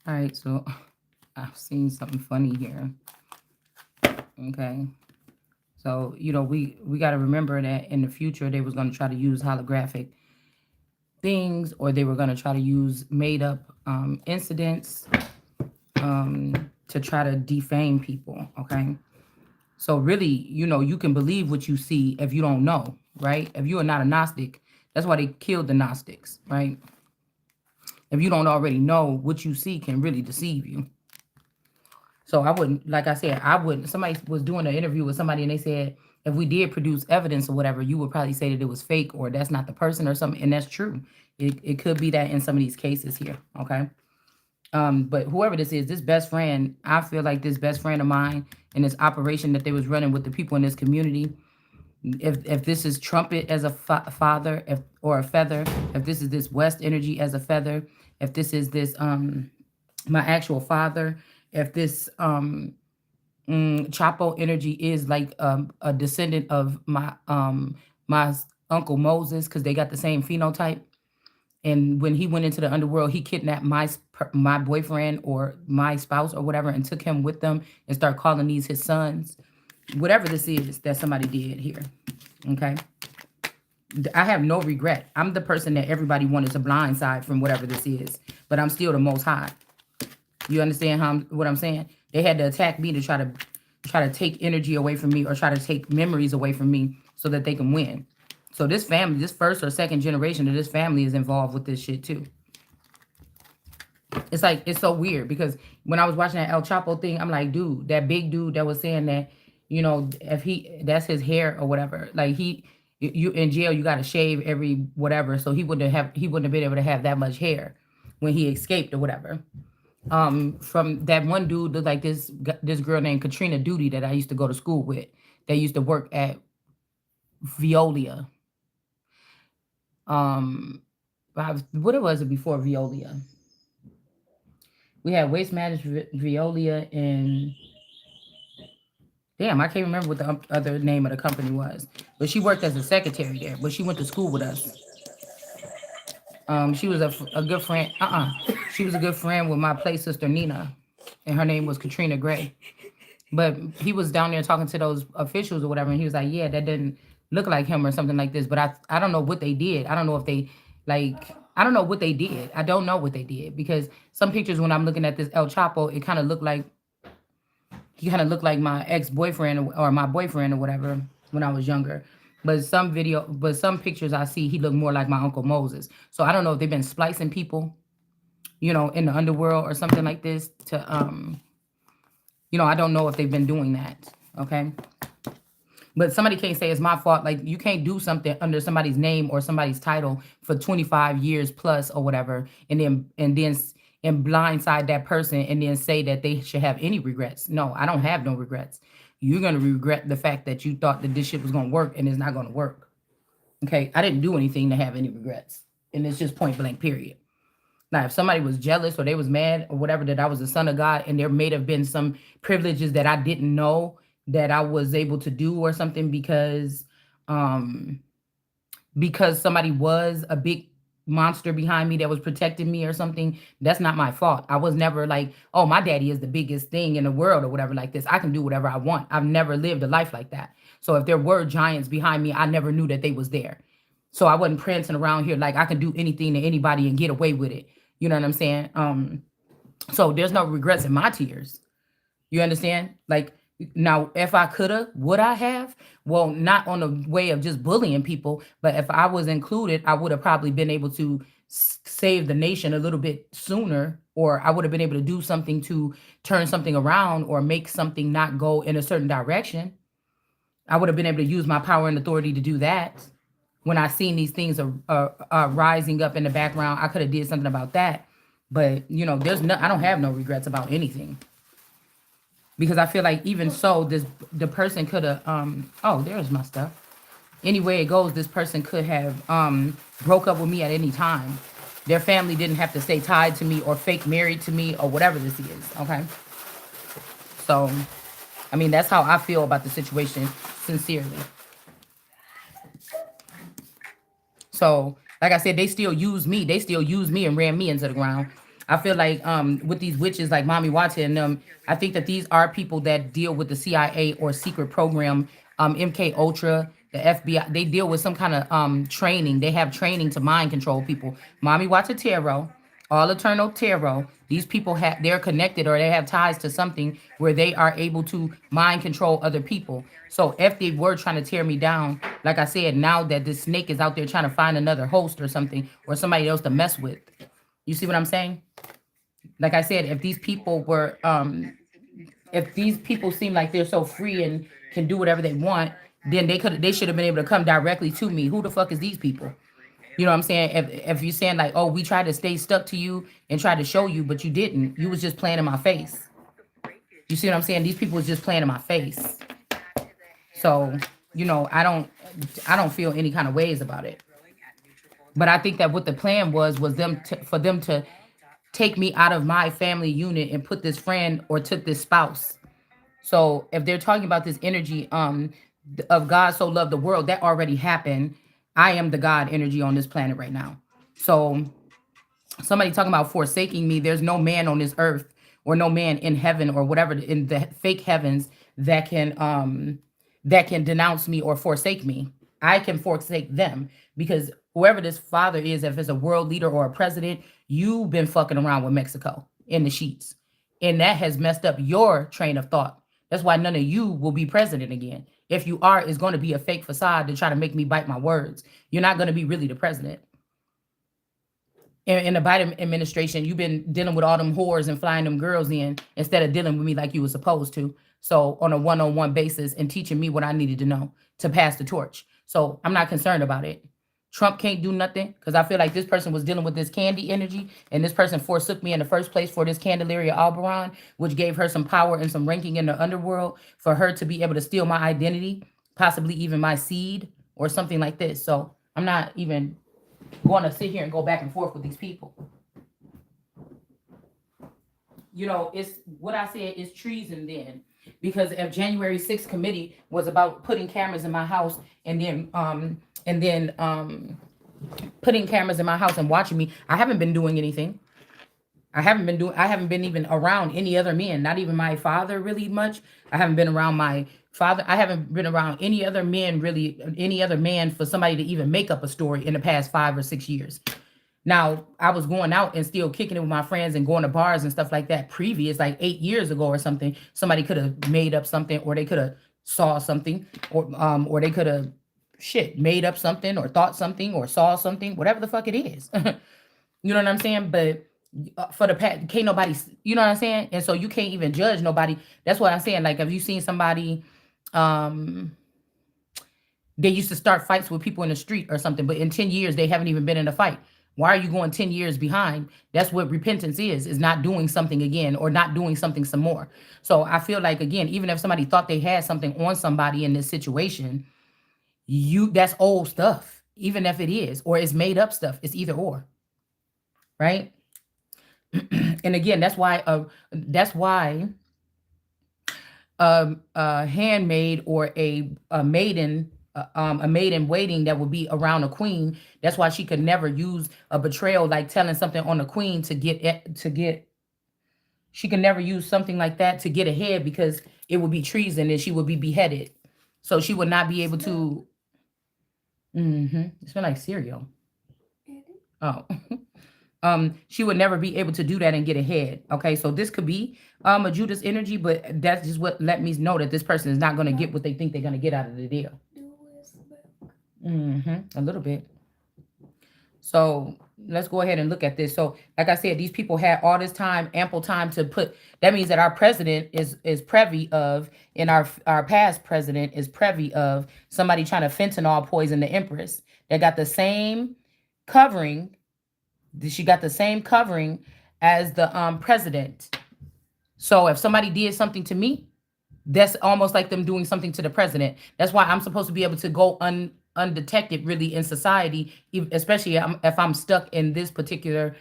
All right, so I've seen something funny here. Okay. So, we got to remember that in the future they was going to try to use holographic things, or they were going to try to use made up incidents to try to defame people. Okay. So really, you can believe what you see if you don't know, right? If you are not a Gnostic, that's why they killed the Gnostics, right? If you don't already know, what you see can really deceive you. So I wouldn't, like I said, I wouldn't. Somebody was doing an interview with somebody and they said, if we did produce evidence or whatever, you would probably say that it was fake or that's not the person or something. And that's true. It could be that in some of these cases here. Okay. But whoever this is, this best friend, I feel like this best friend of mine in this operation that they was running with the people in this community, if this is trumpet as a father, or a feather, if this is this west energy as a feather, if this is this my actual father, if this Chapo energy is like a descendant of my uncle Moses, because they got the same phenotype. And when he went into the underworld, he kidnapped my boyfriend or my spouse or whatever, and took him with them and start calling these his sons. Whatever this is that somebody did here, okay. I have no regret. I'm the person that everybody wanted to blindside from whatever this is, but I'm still the Most High. You understand what I'm saying? They had to attack me to try to take energy away from me or try to take memories away from me so that they can win. So this family, this first or second generation of this family is involved with this shit too. It's like, it's so weird because when I was watching that El Chapo thing, I'm like, dude, that big dude that was saying that, if that's his hair or whatever, like you in jail, you got to shave every whatever. So he wouldn't have been able to have that much hair when he escaped or whatever. From that one dude, looked like this girl named Katrina Duty that I used to go to school with. They used to work at Veolia. What it was it before Veolia? We had Waste Management, Veolia, and damn, I can't remember what the other name of the company was. But she worked as a secretary there. But she went to school with us. She was a good friend. She was a good friend with my play sister Nina, and her name was Katrina Gray. But he was down there talking to those officials or whatever, and he was like, "Yeah, that didn't look like him or something like this." But I don't know what they did. I don't know if they I don't know what they did. I don't know what they did because some pictures when I'm looking at this El Chapo, it kind of looked like he kind of looked like my ex-boyfriend or my boyfriend or whatever when I was younger. But some pictures I see, he looked more like my Uncle Moses. So I don't know if they've been splicing people, in the underworld or something like this to, I don't know if they've been doing that. Okay. But somebody can't say it's my fault. Like you can't do something under somebody's name or somebody's title for 25 years plus or whatever, and blindside that person and then say that they should have any regrets. No, I don't have no regrets. You're gonna regret the fact that you thought that this shit was gonna work and it's not gonna work. Okay, I didn't do anything to have any regrets, and it's just point blank. Period. Now, if somebody was jealous or they was mad or whatever that I was the son of God and there may have been some privileges that I didn't know that I was able to do or something um because somebody was a big monster behind me that was protecting me or something, that's not my fault. I was never like, oh, my daddy is the biggest thing in the world or whatever like this. I can do whatever I want. I've never lived a life like that. So if there were giants behind me, I never knew that they was there. So I wasn't prancing around here like I can do anything to anybody and get away with it. You know what I'm saying? So there's no regrets in my tears. You understand? Like now, if I coulda, would I have? Well, not on the way of just bullying people, but if I was included, I would have probably been able to save the nation a little bit sooner, or I would have been able to do something to turn something around or make something not go in a certain direction. I would have been able to use my power and authority to do that. When I seen these things are rising up in the background, I could have did something about that. But I don't have no regrets about anything because I feel like even so, the person could have oh, there's my stuff. Any way it goes, this person could have broke up with me at any time. Their family didn't have to stay tied to me or fake married to me or whatever this is. Okay. So, I mean, that's how I feel about the situation, sincerely. So, like I said, they still use me. They still use me and ran me into the ground. I feel like with these witches like Mommy Watson and them, I think that these are people that deal with the CIA or secret program, MK Ultra, the FBI. They deal with some kind of training. They have training to mind control people. Mommy Watson Tarot, All Eternal Tarot. These people have they're connected or they have ties to something where they are able to mind control other people. So if they were trying to tear me down, like I said, now that this snake is out there trying to find another host or something or somebody else to mess with. You see what I'm saying? Like I said, if these people seem like they're so free and can do whatever they want, then they should have been able to come directly to me. Who the fuck is these people? You know what I'm saying? If you're saying like, oh, we tried to stay stuck to you and tried to show you, but you didn't. You was just playing in my face. You see what I'm saying? These people was just playing in my face. So, I don't feel any kind of ways about it. But I think that what the plan was for them to take me out of my family unit and put this friend or took this spouse. So if they're talking about this energy of God so loved the world, that already happened. I am the God energy on this planet right now. So somebody talking about forsaking me, there's no man on this earth or no man in heaven or whatever in the fake heavens that can denounce me or forsake me. I can forsake them because whoever this father is, if it's a world leader or a president, you've been fucking around with Mexico in the sheets. And that has messed up your train of thought. That's why none of you will be president again. If you are, it's going to be a fake facade to try to make me bite my words. You're not going to be really the president. In the Biden administration, you've been dealing with all them whores and flying them girls in instead of dealing with me like you were supposed to. So on a one-on-one basis and teaching me what I needed to know to pass the torch. So I'm not concerned about it. Trump can't do nothing because I feel like this person was dealing with this candy energy and this person forsook me in the first place for this Candelaria Albaron, which gave her some power and some ranking in the underworld for her to be able to steal my identity, possibly even my seed or something like this. So I'm not even going to sit here and go back and forth with these people. It's what I said is treason then. Because if January 6th committee was about putting cameras in my house and then putting cameras in my house and watching me, I haven't been doing anything. I haven't been even around any other men, not even my father really much. I haven't been around my father. I haven't been around any other men really, any other man for somebody to even make up a story in the past 5 or 6 years. Now, I was going out and still kicking it with my friends and going to bars and stuff like that previous, like 8 years ago or something. Somebody could have made up something or they could have saw something or they could have made up something or thought something or saw something, whatever the fuck it is. You know what I'm saying? But for the past, can't nobody, you know what I'm saying? And so you can't even judge nobody. That's what I'm saying. Like, have you seen somebody, they used to start fights with people in the street or something, but in 10 years, they haven't even been in a fight. Why are you going 10 years behind? That's what repentance is not doing something again or not doing something some more. So I feel like, again, even if somebody thought they had something on somebody in this situation, that's old stuff, even if it is, or it's made up stuff. It's either or, right? And again, that's why a handmaid or a maiden waiting that would be around a queen. That's why she could never use a betrayal, like telling something on the queen to get. She could never use something like that to get ahead because it would be treason and she would be beheaded. So she would not be able to. It smells like cereal. Oh. She would never be able to do that and get ahead. Okay, so this could be a Judas energy, but that's just what let me know that this person is not going to get what they think they're going to get out of the deal. A little bit. So let's go ahead and look at this. So, like I said, these people had all this time, ample time to put. That means that our president is privy of, and our past president is privy of somebody trying to fentanyl poison the Empress. They got the same covering. She got the same covering as the president. So if somebody did something to me, that's almost like them doing something to the president. That's why I'm supposed to be able to go undetected really in society, especially if I'm stuck in this particular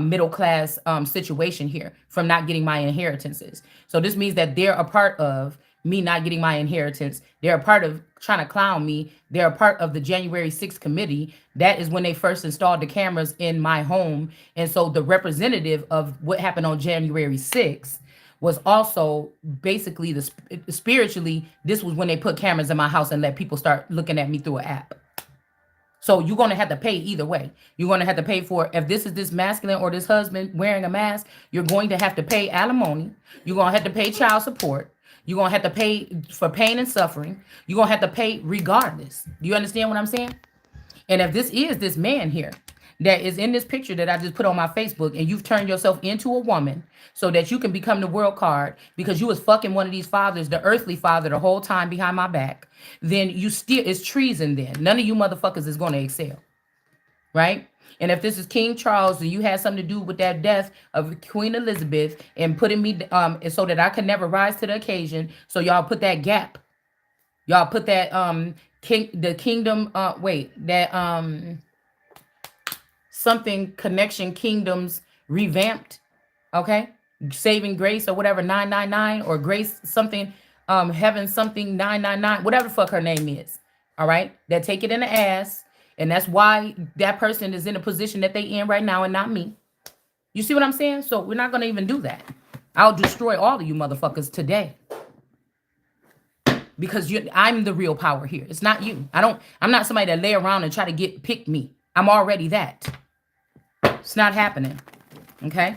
middle class situation here from not getting my inheritances. So this means that they're a part of me not getting my inheritance. They're a part of trying to clown me. They're a part of the January 6th committee. That is when they first installed the cameras in my home. And so the representative of what happened on January 6th was also basically spiritually, this was when they put cameras in my house and let people start looking at me through an app. So you're going to have to pay either way. You're going to have to pay for, if this is this masculine or this husband wearing a mask, you're going to have to pay alimony. You're going to have to pay child support. You're going to have to pay for pain and suffering. You're going to have to pay regardless. Do you understand what I'm saying? And if this is this man here that is in this picture that I just put on my Facebook, and you've turned yourself into a woman so that you can become the world card because you was fucking one of these fathers, the earthly father, the whole time behind my back, then you still, it's treason then. None of you motherfuckers is going to excel. Right? And if this is King Charles and you had something to do with that death of Queen Elizabeth and putting me so that I could never rise to the occasion, so y'all put that gap. Y'all put that something connection kingdoms revamped, okay? Saving Grace or whatever 999 or Grace something heaven something 999, whatever the fuck her name is. All right? That take it in the ass, and that's why that person is in the position that they in right now and not me. You see what I'm saying? So we're not going to even do that. I'll destroy all of you motherfuckers today. Because I'm the real power here. It's not you. I'm not somebody that lay around and try to pick me. I'm already that. It's not happening. Okay?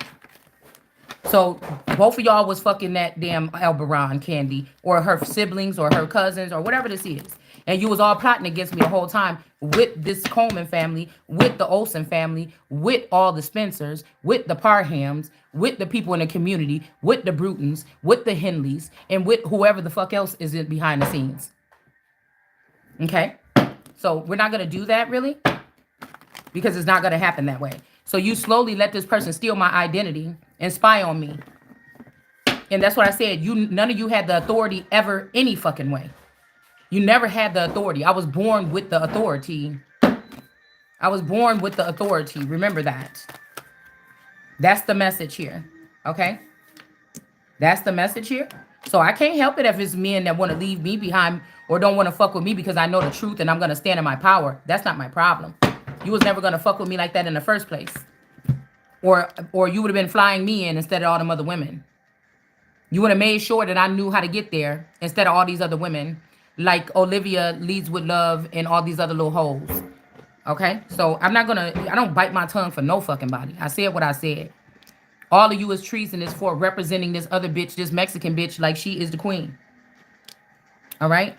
So both of y'all was fucking that damn Elberon Candy or her siblings or her cousins or whatever this is. And you was all plotting against me the whole time with this Coleman family, with the Olsen family, with all the Spencers, with the Parhams, with the people in the community, with the Brutons, with the Henleys, and with whoever the fuck else is behind the scenes. Okay? So we're not going to do that, really, because it's not going to happen that way. So you slowly let this person steal my identity and spy on me. And that's what I said. None of you had the authority ever any fucking way. You never had the authority. I was born with the authority. I was born with the authority. Remember that. That's the message here. Okay? That's the message here. So I can't help it if it's men that want to leave me behind or don't want to fuck with me because I know the truth and I'm going to stand in my power. That's not my problem. You was never going to fuck with me like that in the first place. Or you would have been flying me in instead of all them other women. You would have made sure that I knew how to get there instead of all these other women. Like Olivia Leads with Love and all these other little hoes. Okay? So I don't bite my tongue for no fucking body. I said what I said. All of you is treasonous for representing this other bitch, this Mexican bitch, like she is the queen. All right?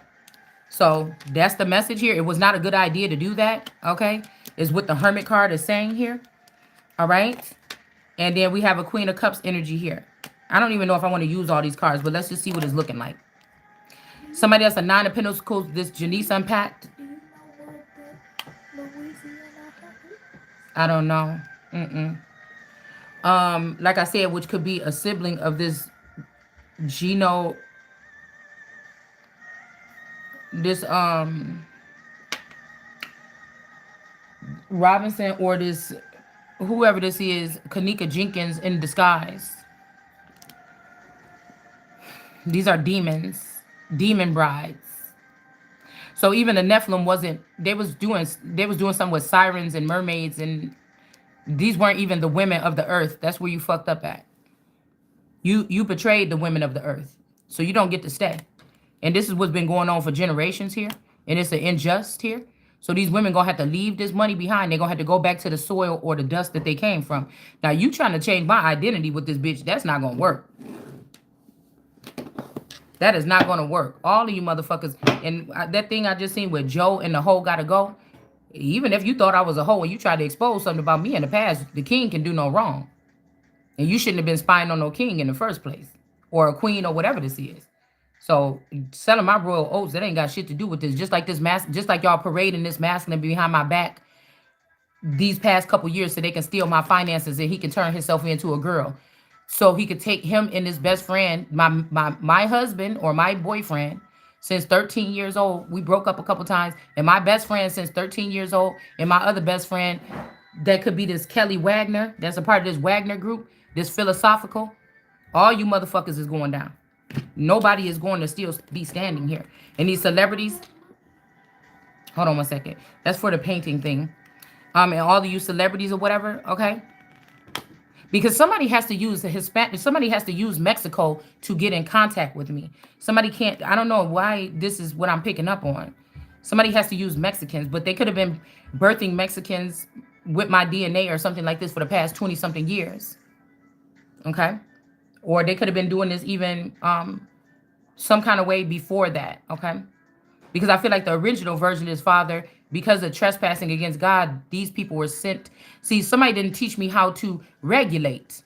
So that's the message here. It was not a good idea to do that. Okay? Is what the Hermit card is saying here. All right? And then we have a Queen of Cups energy here. I don't even know if I want to use all these cards, but let's just see what it's looking like. Somebody else, a Nine of Pentacles, this Janice Unpacked. I don't know. Like I said, which could be a sibling of this Gino, this Robinson, or this whoever this is, Kanika Jenkins in disguise. These are demons. Demon brides. So even the Nephilim wasn't, they was doing something with sirens and mermaids, and these weren't even the women of the earth. That's where you fucked up at. You betrayed the women of the earth. So you don't get to stay. And this is what's been going on for generations here. And it's an unjust here. So these women gonna have to leave this money behind. They're gonna have to go back to the soil or the dust that they came from. Now you trying to change my identity with this bitch, that's not gonna work. That is not going to work. All of you motherfuckers. And that thing I just seen with Joe and the hoe gotta go. Even if you thought I was a hoe and you tried to expose something about me in the past, the king can do no wrong. And you shouldn't have been spying on no king in the first place. Or a queen or whatever this is. So selling my royal oats, that ain't got shit to do with this. Just like this just like y'all parading this masculine behind my back these past couple years so they can steal my finances and he can turn himself into a girl. So he could take him and his best friend, my husband or my boyfriend, since 13 years old. We broke up a couple times. And my best friend since 13 years old. And my other best friend, that could be this Kelly Wagner. That's a part of this Wagner group. This philosophical. All you motherfuckers is going down. Nobody is going to still be standing here. And these celebrities, hold on one second. That's for the painting thing. And all of you celebrities or whatever, okay? Because somebody has to use the Hispanic, somebody has to use Mexico to get in contact with me. Somebody can't, I don't know why this is what I'm picking up on. Somebody has to use Mexicans, but they could have been birthing Mexicans with my DNA or something like this for the past 20 something years. Okay. Or they could have been doing this even some kind of way before that. Okay. Because I feel like the original version is father, because of trespassing against God, these people were sent. See, somebody didn't teach me how to regulate.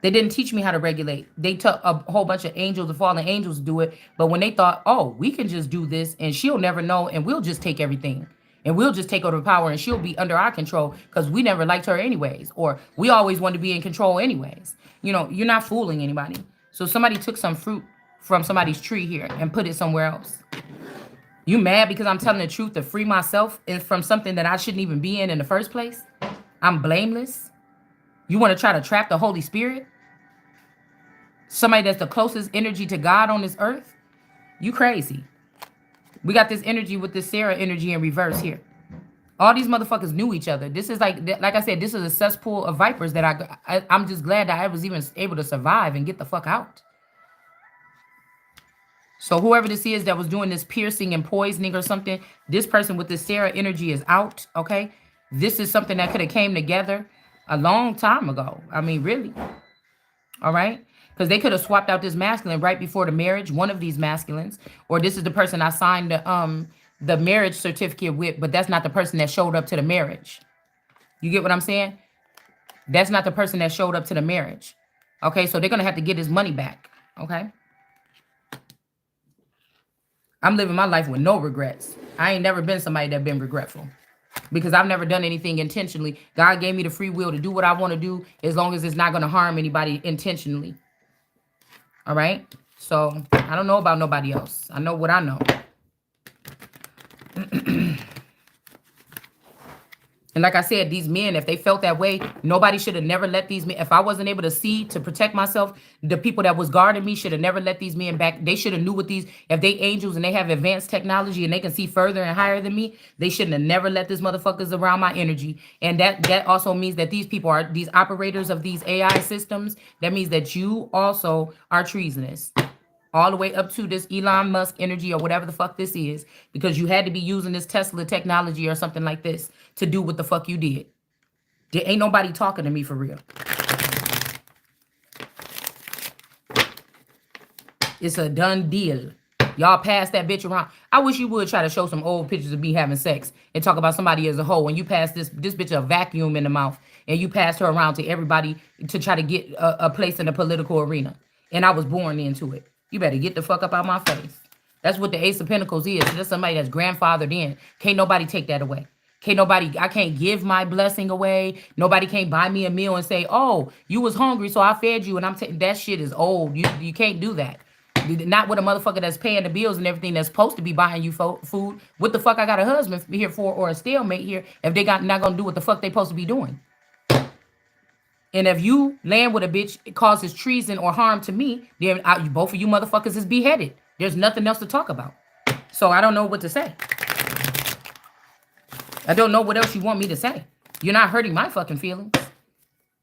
They didn't teach me how to regulate. They took a whole bunch of angels, the fallen angels do it. But when they thought, oh, we can just do this and she'll never know and we'll just take everything. And we'll just take over the power and she'll be under our control because we never liked her anyways. Or we always wanted to be in control anyways. You know, you're not fooling anybody. So somebody took some fruit from somebody's tree here and put it somewhere else. You mad because I'm telling the truth to free myself from something that I shouldn't even be in the first place? I'm blameless. You want to try to trap the Holy Spirit? Somebody that's the closest energy to God on this earth? You crazy. We got this energy with this Sarah energy in reverse here. All these motherfuckers knew each other. This is like I said, this is a cesspool of vipers that I'm just glad that I was even able to survive and get the fuck out. So whoever this is that was doing this piercing and poisoning or something, this person with this Sarah energy is out, okay? This is something that could have came together a long time ago. I mean, really. All right? Because they could have swapped out this masculine right before the marriage, one of these masculines, or this is the person I signed the marriage certificate with, but that's not the person that showed up to the marriage. You get what I'm saying? That's not the person that showed up to the marriage. Okay, so they're going to have to get his money back, okay? I'm living my life with no regrets. I ain't never been somebody that been regretful because I've never done anything intentionally. God gave me the free will to do what I want to do as long as it's not going to harm anybody intentionally. All right? So I don't know about nobody else. I know what I know. And like I said, these men, if they felt that way, nobody should have never let these men, if I wasn't able to see to protect myself, the people that was guarding me should have never let these men back. They should have knew what these, if they angels and they have advanced technology and they can see further and higher than me, they shouldn't have never let these motherfuckers around my energy. And that also means that these people are, these operators of these AI systems, that means that you also are treasonous. All the way up to this Elon Musk energy or whatever the fuck this is, because you had to be using this Tesla technology or something like this to do what the fuck you did. There ain't nobody talking to me for real. It's a done deal. Y'all pass that bitch around. I wish you would try to show some old pictures of me having sex and talk about somebody as a whole. When you pass this bitch a vacuum in the mouth and you passed her around to everybody to try to get a place in the political arena. And I was born into it. You better get the fuck up out my face. That's what the Ace of Pentacles is. That's somebody that's grandfathered in. Can't nobody take that away. I can't give my blessing away. Nobody can't buy me a meal and say, oh, you was hungry, so I fed you. And that shit is old. You can't do that. Not with a motherfucker that's paying the bills and everything that's supposed to be buying you food. What the fuck I got a husband here for or a stalemate here if they not gonna do what the fuck they supposed to be doing? And if you land with a bitch, it causes treason or harm to me, then both of you motherfuckers is beheaded. There's nothing else to talk about. So I don't know what to say. I don't know what else you want me to say. You're not hurting my fucking feelings.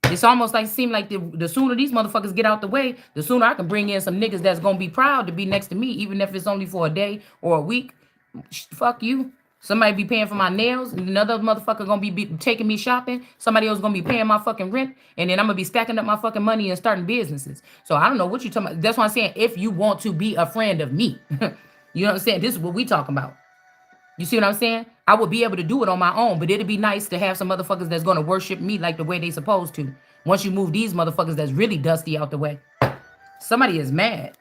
It's almost like, seem like the sooner these motherfuckers get out the way, the sooner I can bring in some niggas that's going to be proud to be next to me, even if it's only for a day or a week. Fuck you. Somebody be paying for my nails, and another motherfucker gonna be taking me shopping. Somebody else gonna be paying my fucking rent, and then I'm gonna be stacking up my fucking money and starting businesses. So I don't know what you talking about. That's why I'm saying, if you want to be a friend of me, you know what I'm saying? This is what we talking about. You see what I'm saying? I would be able to do it on my own, but it'd be nice to have some motherfuckers that's gonna worship me like the way they supposed to. Once you move these motherfuckers that's really dusty out the way, somebody is mad.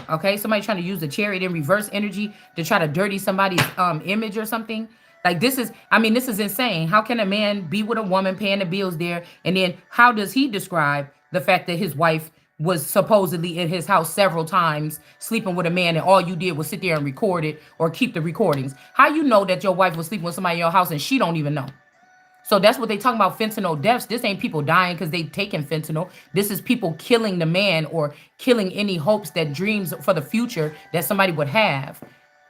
Okay, somebody trying to use the chariot in reverse energy to try to dirty somebody's image or something. Like this is insane. How can a man be with a woman paying the bills there? And then how does he describe the fact that his wife was supposedly in his house several times sleeping with a man and all you did was sit there and record it or keep the recordings? How you know that your wife was sleeping with somebody in your house and she don't even know? So that's what they talking about, fentanyl deaths. This ain't people dying because they taking fentanyl. This is people killing the man or killing any hopes that dreams for the future that somebody would have.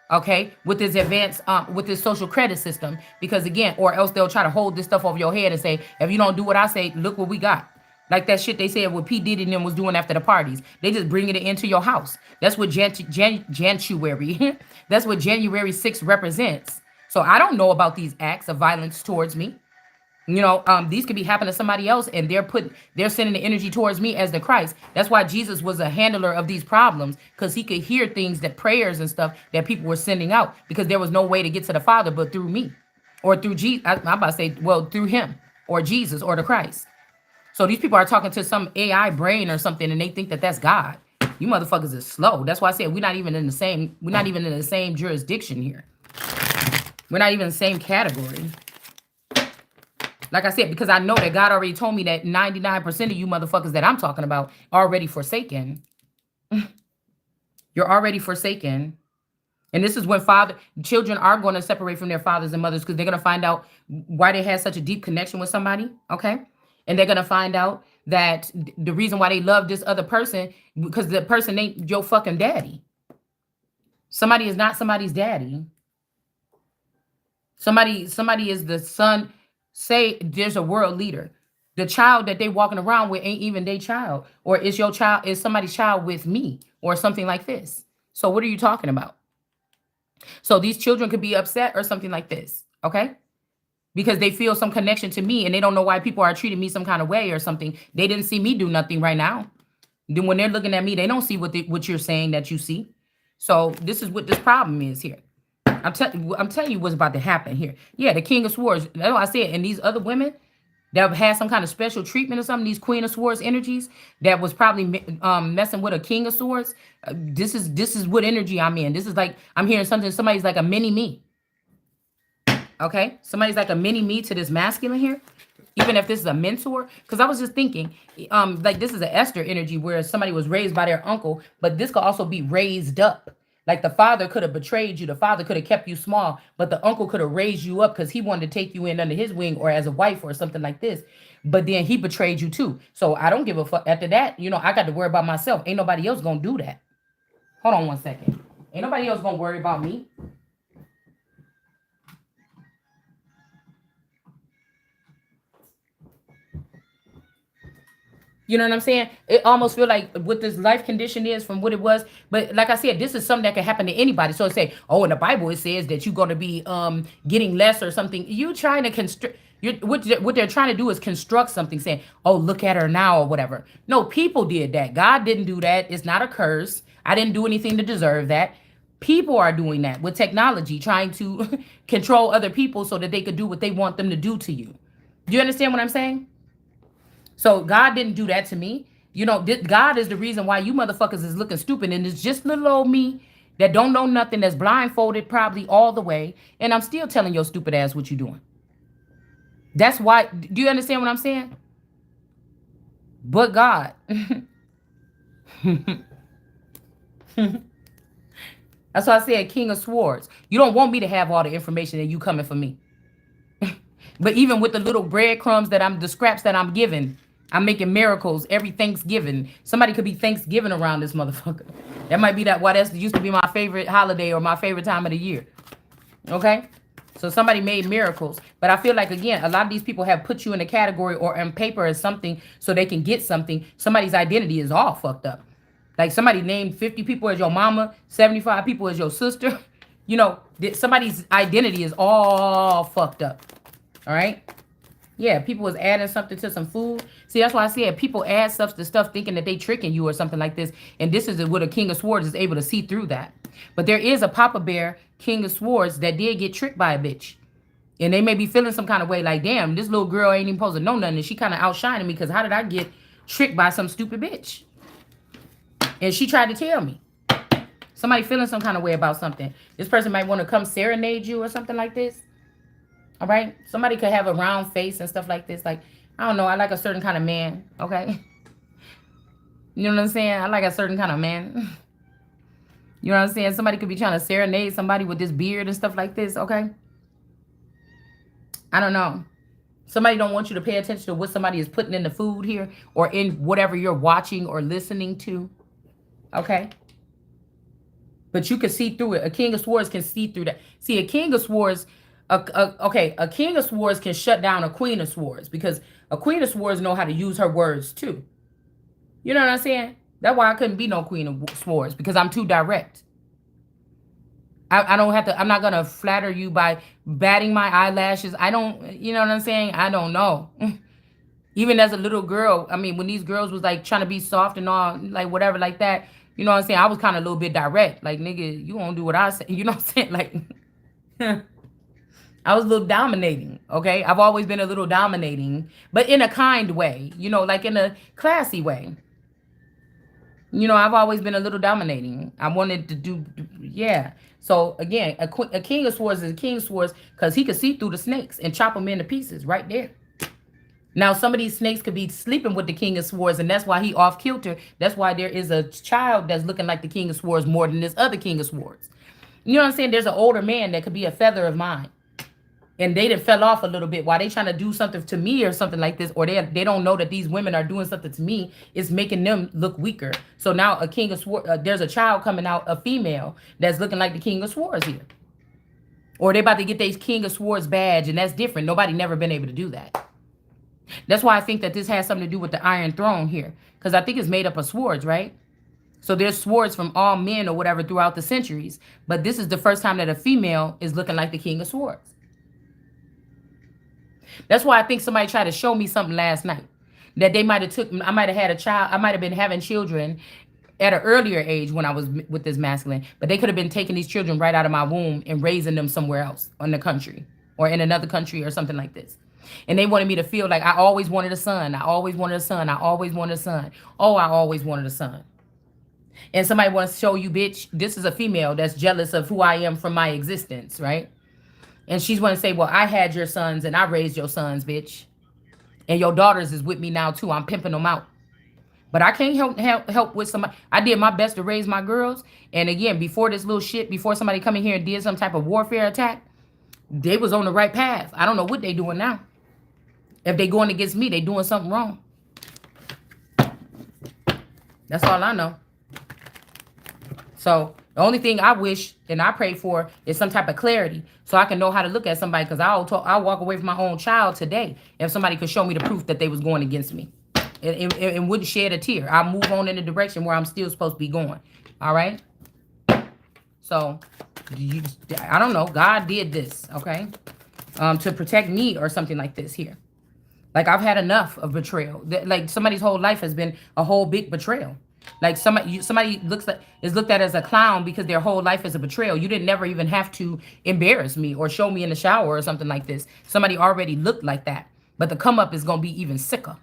Okay, with this advanced, with this social credit system, because again, or else they'll try to hold this stuff over your head and say, if you don't do what I say, look what we got. Like that shit they said what P. Diddy and them was doing after the parties. They just bringing it into your house. That's what January, that's what January 6th represents. So I don't know about these acts of violence towards me. You know, these could be happening to somebody else, and they're sending the energy towards me as the Christ. That's why Jesus was a handler of these problems, because he could hear things, that prayers and stuff that people were sending out, because there was no way to get to the Father but through me, or through Jesus. I'm about to say, well, through him, or Jesus, or the Christ. So these people are talking to some AI brain or something, and they think that that's God. You motherfuckers is slow. That's why I said we're not even in the same jurisdiction here. We're not even in the same category. Like I said, because I know that God already told me that 99% of you motherfuckers that I'm talking about are already forsaken. You're already forsaken. And this is when children are going to separate from their fathers and mothers, because they're going to find out why they had such a deep connection with somebody. Okay. And they're going to find out that the reason why they love this other person, because the person ain't your fucking daddy. Somebody is not somebody's daddy. Somebody is the son. Say there's a world leader. The child that they walking around with ain't even their child. Or is your child, is somebody's child with me? Or something like this. So what are you talking about? So these children could be upset or something like this. Okay? Because they feel some connection to me and they don't know why people are treating me some kind of way or something. They didn't see me do nothing right now. Then when they're looking at me, they don't see what you're saying that you see. So this is what this problem is here. I'm telling you what's about to happen here. Yeah, the King of Swords. That's what I said. And these other women that had some kind of special treatment or something, these Queen of Swords energies that was probably messing with a King of Swords. This is what energy I'm in. This is like, I'm hearing something. Somebody's like a mini me. Okay, somebody's like a mini me to this masculine here. Even if this is a mentor, because I was just thinking, like this is an Esther energy where somebody was raised by their uncle, but this could also be raised up. Like the father could have betrayed you. The father could have kept you small, but the uncle could have raised you up because he wanted to take you in under his wing or as a wife or something like this. But then he betrayed you too. So I don't give a fuck. After that, you know, I got to worry about myself. Ain't nobody else going to do that. Hold on one second. Ain't nobody else going to worry about me. You know what I'm saying? It almost feel like what this life condition is from what it was. But like I said, this is something that can happen to anybody. So it say, oh, in the Bible, it says that you're going to be getting less or something. You trying to construct, what they're trying to do is construct something saying, oh, look at her now or whatever. No, people did that. God didn't do that. It's not a curse. I didn't do anything to deserve that. People are doing that with technology, trying to control other people so that they could do what they want them to do to you. Do you understand what I'm saying? So God didn't do that to me. You know, God is the reason why you motherfuckers is looking stupid. And it's just little old me that don't know nothing, that's blindfolded probably all the way. And I'm still telling your stupid ass what you doing. That's why. Do you understand what I'm saying? But God. That's why I said King of Swords. You don't want me to have all the information and you coming for me. But even with the little breadcrumbs the scraps that I'm giving, I'm making miracles every Thanksgiving. Somebody could be Thanksgiving around this motherfucker. That might be why that used to be my favorite holiday or my favorite time of the year. Okay? So somebody made miracles. But I feel like, again, a lot of these people have put you in a category or on paper as something so they can get something. Somebody's identity is all fucked up. Like somebody named 50 people as your mama, 75 people as your sister. You know, somebody's identity is all fucked up. All right? Yeah, people was adding something to some food. See, that's why I said people add stuff to stuff thinking that they tricking you or something like this. And this is what a King of Swords is able to see through that. But there is a Papa Bear King of Swords that did get tricked by a bitch. And they may be feeling some kind of way like, damn, this little girl ain't even supposed to know nothing. And she kind of outshining me because how did I get tricked by some stupid bitch? And she tried to tell me. Somebody feeling some kind of way about something. This person might want to come serenade you or something like this. All right? Somebody could have a round face and stuff like this. Like, I don't know. I like a certain kind of man. Okay? You know what I'm saying? I like a certain kind of man. You know what I'm saying? Somebody could be trying to serenade somebody with this beard and stuff like this. Okay? I don't know. Somebody don't want you to pay attention to what somebody is putting in the food here or in whatever you're watching or listening to. Okay? But you can see through it. A king of swords can see through that. See, a king of swords, a king of swords can shut down a queen of swords because a queen of swords know how to use her words too. You know what I'm saying? That's why I couldn't be no queen of swords because I'm too direct. I don't have to, I'm not going to flatter you by batting my eyelashes. I don't, you know what I'm saying? I don't know. Even as a little girl, I mean, when these girls was like trying to be soft and all, like whatever, like that, you know what I'm saying? I was kind of a little bit direct. Like, nigga, you won't do what I say. You know what I'm saying? Like, I was a little dominating, okay? I've always been a little dominating, but in a kind way, you know, like in a classy way. You know, I've always been a little dominating. I wanted to do, yeah. So again, a king of swords is a king of swords because he could see through the snakes and chop them into pieces right there. Now, some of these snakes could be sleeping with the king of swords, and that's why he off kilter. That's why there is a child that's looking like the king of swords more than this other king of swords. You know what I'm saying? There's an older man that could be a feather of mine. And they done fell off a little bit while they trying to do something to me or something like this, or they don't know that these women are doing something to me. It's making them look weaker. So now a king of swords, there's a child coming out, a female that's looking like the king of swords here, or they about to get their king of swords badge, and that's different. Nobody never been able to do that. That's why I think that this has something to do with the Iron Throne here, because I think it's made up of swords, right? So there's swords from all men or whatever throughout the centuries, but this is the first time that a female is looking like the king of swords. That's why I think somebody tried to show me something last night that they might have took. I might have had a child. I might have been having children at an earlier age when I was with this masculine, but they could have been taking these children right out of my womb and raising them somewhere else in the country or in another country or something like this. And they wanted me to feel like I always wanted a son. I always wanted a son. I always wanted a son. Oh, I always wanted a son. And somebody wants to show you, bitch, this is a female that's jealous of who I am from my existence, right? And she's going to say, well, I had your sons and I raised your sons, bitch. And your daughters is with me now, too. I'm pimping them out. But I can't help with somebody. I did my best to raise my girls. And again, before this little shit, before somebody come in here and did some type of warfare attack, they was on the right path. I don't know what they doing now. If they going against me, they doing something wrong. That's all I know. So the only thing I wish and I pray for is some type of clarity so I can know how to look at somebody, because I'll walk away from my own child today if somebody could show me the proof that they was going against me and wouldn't shed a tear. I'll move on in the direction where I'm still supposed to be going. All right? So, I don't know. God did this, okay? To protect me or something like this here. Like, I've had enough of betrayal. Like, somebody's whole life has been a whole big betrayal. Like somebody is looked at as a clown because their whole life is a betrayal. You didn't never even have to embarrass me or show me in the shower or something like this. Somebody already looked like that. But the come up is going to be even sicker.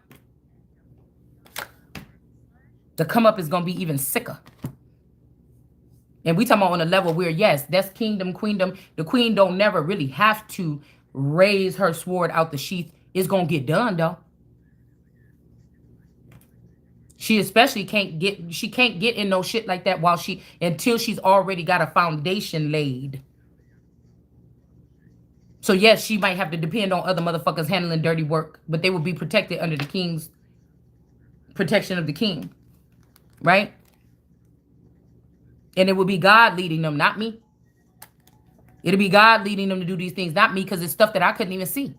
The come up is going to be even sicker. And we talking about on a level where, yes, that's kingdom, queendom. The queen don't never really have to raise her sword out the sheath. It's going to get done, though. She especially can't get in no shit like that until she's already got a foundation laid. So yes, she might have to depend on other motherfuckers handling dirty work, but they will be protected under the king's protection of the king. Right? And it will be God leading them, not me. It'll be God leading them to do these things, not me, because it's stuff that I couldn't even see.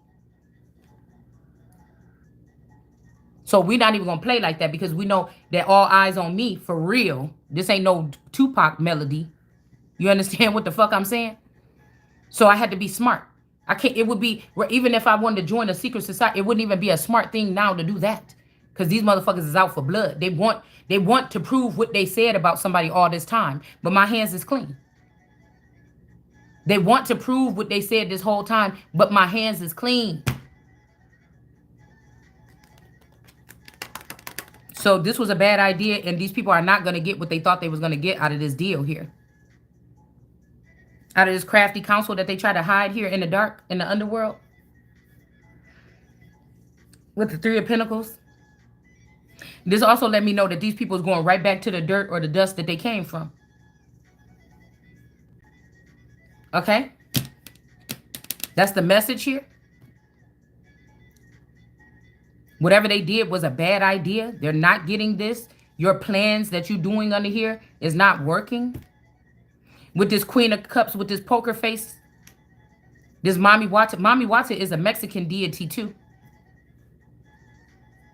So we're not even going to play like that because we know that all eyes on me for real. This ain't no Tupac melody. You understand what the fuck I'm saying? So I had to be smart. It would be, even if I wanted to join a secret society, it wouldn't even be a smart thing now to do that. Because these motherfuckers is out for blood. They want to prove what they said about somebody all this time. But my hands is clean. They want to prove what they said this whole time, but my hands is clean. So this was a bad idea, and these people are not going to get what they thought they was going to get out of this deal here. Out of this crafty counsel that they try to hide here in the dark, in the underworld. With the Three of Pentacles. This also let me know that these people is going right back to the dirt or the dust that they came from. Okay? That's the message here. Whatever they did was a bad idea. They're not getting this. Your plans that you're doing under here is not working. With this Queen of Cups, with this poker face, this Mommy Wata. Mommy Wata is a Mexican deity too.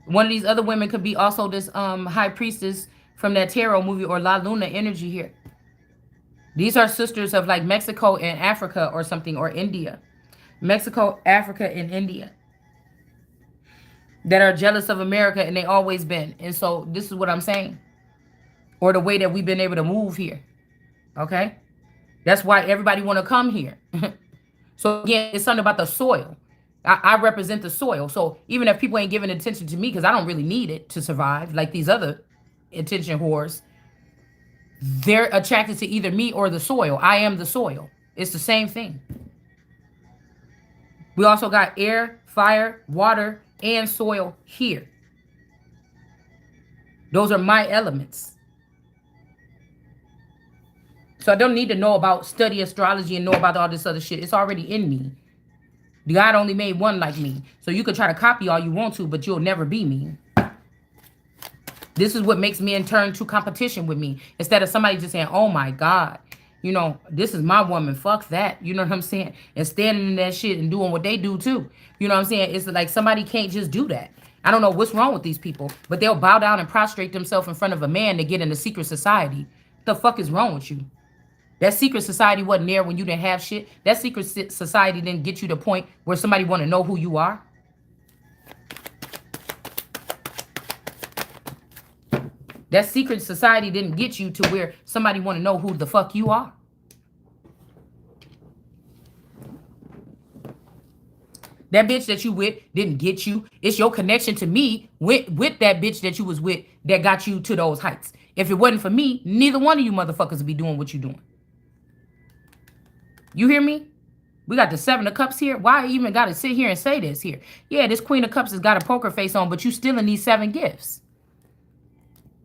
One of these other women could be also this high priestess from that tarot movie or La Luna energy here. These are sisters of like Mexico and Africa or something, or India. Mexico, Africa, and India. That are jealous of America, and they always been. And so this is what I'm saying. Or the way that we've been able to move here. Okay? That's why everybody want to come here. So again, it's something about the soil. I represent the soil. So even if people ain't giving attention to me, because I don't really need it to survive, like these other attention whores, they're attracted to either me or the soil. I am the soil. It's the same thing. We also got air, fire, water, and soil here. Those are my elements. So I don't need to know about study astrology and know about all this other shit. It's already in me. God only made one like me. So you could try to copy all you want to, but you'll never be me. This is what makes men turn to competition with me. Instead of somebody just saying, oh my God, you know, this is my woman. Fuck that. You know what I'm saying? And standing in that shit and doing what they do too. You know what I'm saying? It's like somebody can't just do that. I don't know what's wrong with these people, but they'll bow down and prostrate themselves in front of a man to get in a secret society. What the fuck is wrong with you? That secret society wasn't there when you didn't have shit. That secret society didn't get you to the point where somebody want to know who you are. That secret society didn't get you to where somebody want to know who the fuck you are. That bitch that you with didn't get you. It's your connection to me with that bitch that you was with that got you to those heights. If it wasn't for me, neither one of you motherfuckers would be doing what you doing. You hear me? We got the Seven of Cups here. Why I even got to sit here and say this here? Yeah, this Queen of Cups has got a poker face on, but you still in these 7 gifts.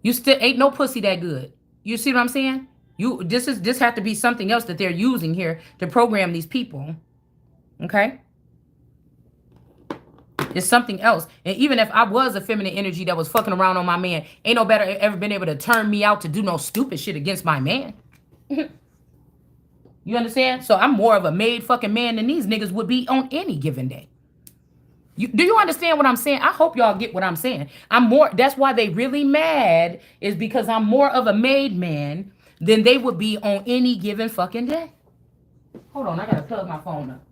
You still ain't no pussy that good. You see what I'm saying? This have to be something else that they're using here to program these people. Okay? It's something else. And even if I was a feminine energy that was fucking around on my man, ain't no better ever been able to turn me out to do no stupid shit against my man. You understand? So I'm more of a made fucking man than these niggas would be on any given day. Do you understand what I'm saying? I hope y'all get what I'm saying. That's why they really mad, is because I'm more of a made man than they would be on any given fucking day. Hold on, I gotta plug my phone up.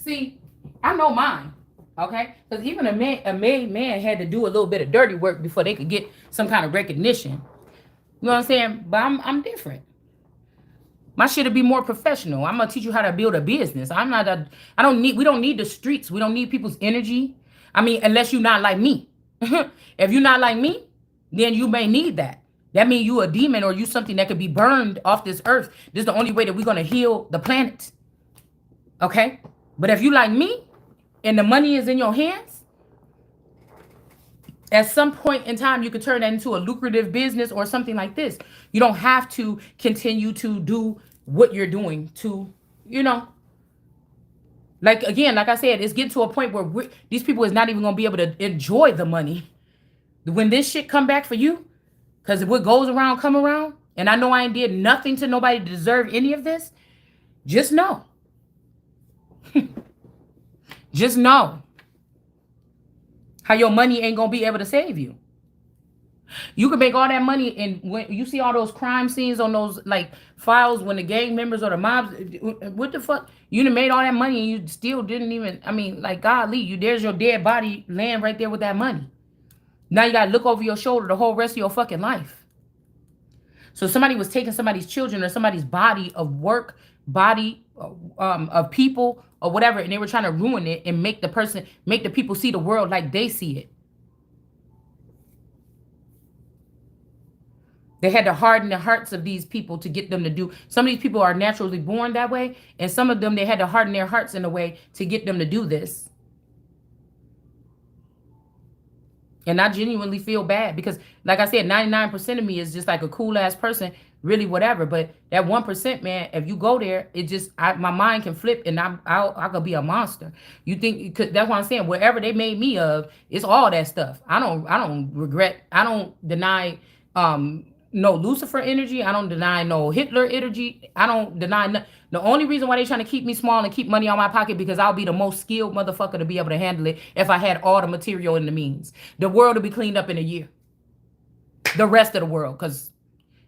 See, I know mine, okay? Because even a made man had to do a little bit of dirty work before they could get some kind of recognition. You know what I'm saying? But I'm different. My shit'll be more professional. I'm gonna teach you how to build a business. We don't need the streets. We don't need people's energy. I mean, unless you're not like me. If you're not like me, then you may need that. That means you a demon or you something that could be burned off this earth. This is the only way that we're gonna heal the planet. Okay? But if you like me and the money is in your hands, at some point in time, you could turn that into a lucrative business or something like this. You don't have to continue to do what you're doing to, you know. Like, again, like I said, it's getting to a point where these people is not even going to be able to enjoy the money. When this shit come back for you, because what goes around come around, and I know I ain't did nothing to nobody to deserve any of this, just know. Just know how your money ain't gonna be able to save you. You can make all that money, and when you see all those crime scenes on those like files when the gang members or the mobs, what the fuck? You done made all that money and you still didn't even, I mean, like, golly, there's your dead body laying right there with that money. Now you gotta look over your shoulder the whole rest of your fucking life. So somebody was taking somebody's children or somebody's body of work, body of people or whatever, and they were trying to ruin it and make the people see the world like they see it. They had to harden the hearts of these people to get them to do. Some of these people are naturally born that way, and some of them, they had to harden their hearts in a way to get them to do this. And I genuinely feel bad because, like I said, 99% of me is just like a cool ass person, really whatever. But that 1%, man, if you go there, it just, my mind can flip and I could be a monster. You think, that's what I'm saying. Wherever they made me of, it's all that stuff. I don't regret, I don't deny no Lucifer energy. I don't deny no Hitler energy. I don't deny the only reason why they trying to keep me small and keep money on my pocket, because I'll be the most skilled motherfucker to be able to handle it if I had all the material and the means. The world will be cleaned up in a year. The rest of the world, because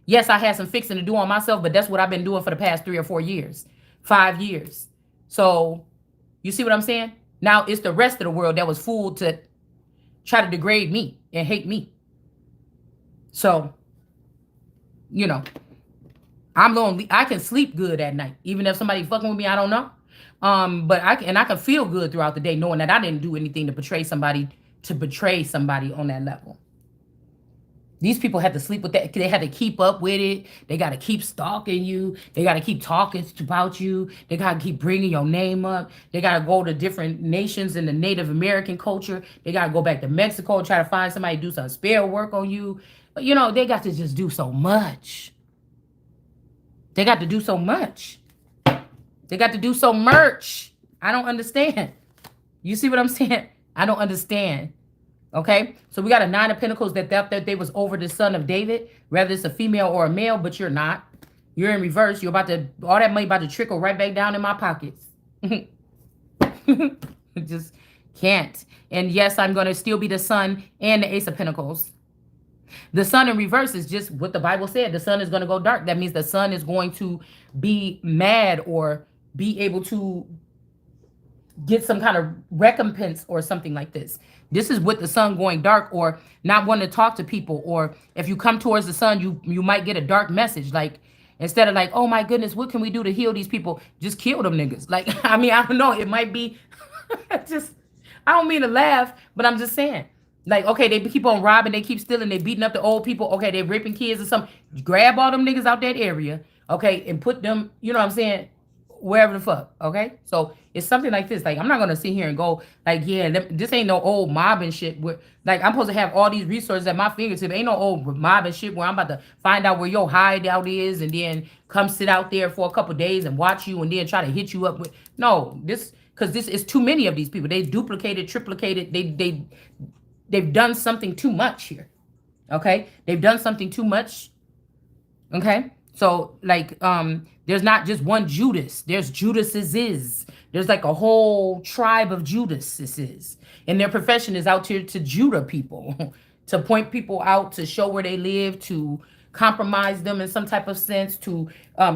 yes, I had some fixing to do on myself, but that's what I've been doing for the past 3 or 4 years, 5 years. So you see what I'm saying? Now it's the rest of the world that was fooled to try to degrade me and hate me. So, you know, I'm lonely. I can sleep good at night, even if somebody fucking with me, I don't know. But I can feel good throughout the day knowing that I didn't do anything to betray somebody on that level. These people had to sleep with that. They had to keep up with it. They got to keep stalking you. They got to keep talking about you. They got to keep bringing your name up. They got to go to different nations in the Native American culture. They got to go back to Mexico and try to find somebody to do some spell work on you. But, you know, they got to just do so much. They got to do so much. They got to do so much. I don't understand. You see what I'm saying? I don't understand. Okay? So we got a 9 of Pentacles that they was over the son of David, whether it's a female or a male, but you're not. You're in reverse. You're about to, all that money about to trickle right back down in my pockets. Just can't. And yes, I'm going to still be the sun and the Ace of Pentacles. The sun in reverse is just what the Bible said. The sun is going to go dark. That means the sun is going to be mad or be able to get some kind of recompense or something like this. This is with the sun going dark, or not wanting to talk to people, or if you come towards the sun, you might get a dark message. Like, instead of like, oh my goodness, what can we do to heal these people? Just kill them niggas. Like, I mean, I don't know. It might be just, I don't mean to laugh, but I'm just saying. Like, okay, they keep on robbing, they keep stealing, they beating up the old people. Okay, they raping kids or something. Grab all them niggas out that area, okay, and put them, you know what I'm saying, wherever the fuck, okay? So it's something like this. Like, I'm not gonna sit here and go like, yeah, this ain't no old mobbing shit. Where, like, I'm supposed to have all these resources at my fingertips. Ain't no old mobbing shit where I'm about to find out where your hideout is and then come sit out there for a couple days and watch you and then try to hit you up with. No, this, because this is too many of these people. They duplicated, triplicated. They've done something too much here. Okay? They've done something too much. Okay? So, like, there's not just one Judas. There's Judases. There's like a whole tribe of Judases. And their profession is out here to Judah people. To point people out, to show where they live, to compromise them in some type of sense, to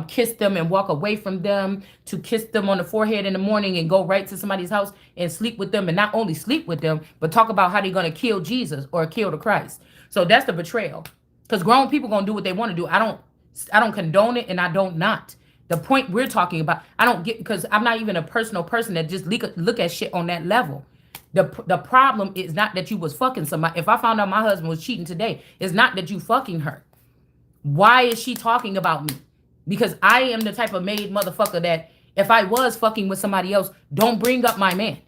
kiss them and walk away from them, to kiss them on the forehead in the morning and go right to somebody's house and sleep with them, and not only sleep with them, but talk about how they're going to kill Jesus or kill the Christ. So that's the betrayal. Because grown people going to do what they want to do. I don't condone it, and I don't not. The point we're talking about, I don't get, because I'm not even a personal person that just look at shit on that level. The problem is not that you was fucking somebody. If I found out my husband was cheating today, it's not that you fucking her. Why is she talking about me? Because I am the type of made motherfucker that if I was fucking with somebody else, don't bring up my man.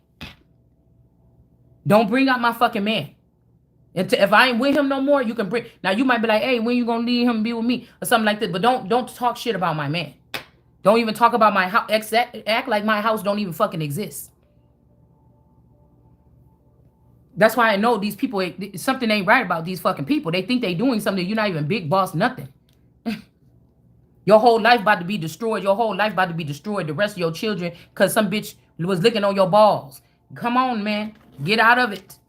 Don't bring up my fucking man. And if I ain't with him no more, you can bring. Now you might be like, hey, when you gonna leave him and be with me or something like that? But don't talk shit about my man. Don't even talk about my house. Act like my house don't even fucking exist. That's why I know these people, something ain't right about these fucking people. They think they doing something. You're not even big boss, nothing. Your whole life about to be destroyed. Your whole life about to be destroyed. The rest of your children, because some bitch was licking on your balls. Come on, man. Get out of it.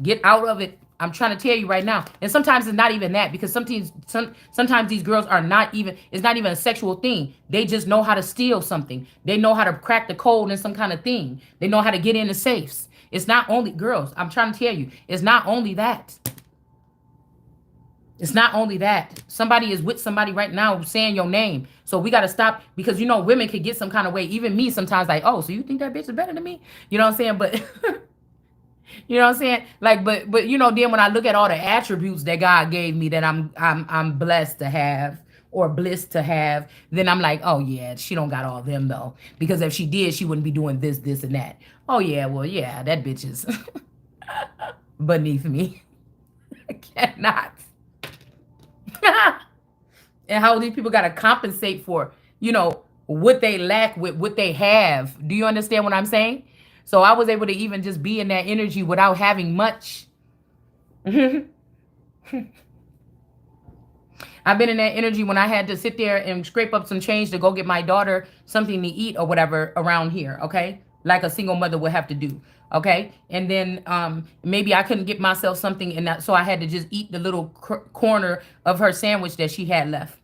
Get out of it. I'm trying to tell you right now. And sometimes it's not even that, because sometimes these girls are not even, it's not even a sexual thing. They just know how to steal something. They know how to crack the code in some kind of thing. They know how to get in the safes. It's not only girls. I'm trying to tell you, it's not only that. It's not only that. Somebody is with somebody right now saying your name. So we got to stop, because, you know, women could get some kind of way. Even me sometimes like, oh, so you think that bitch is better than me? You know what I'm saying? But You know what I'm saying? Like, but you know, then when I look at all the attributes that God gave me that I'm blessed to have or bliss to have, then I'm like, oh yeah, she don't got all them though. Because if she did, she wouldn't be doing this, this, and that. Oh yeah, well, yeah, that bitch is beneath me. I cannot. And how these people gotta compensate for, you know, what they lack with what they have. Do you understand what I'm saying? So I was able to even just be in that energy without having much. I've been in that energy when I had to sit there and scrape up some change to go get my daughter something to eat or whatever around here, okay? Like a single mother would have to do, okay? And then maybe I couldn't get myself something, and that, so I had to just eat the little corner of her sandwich that she had left.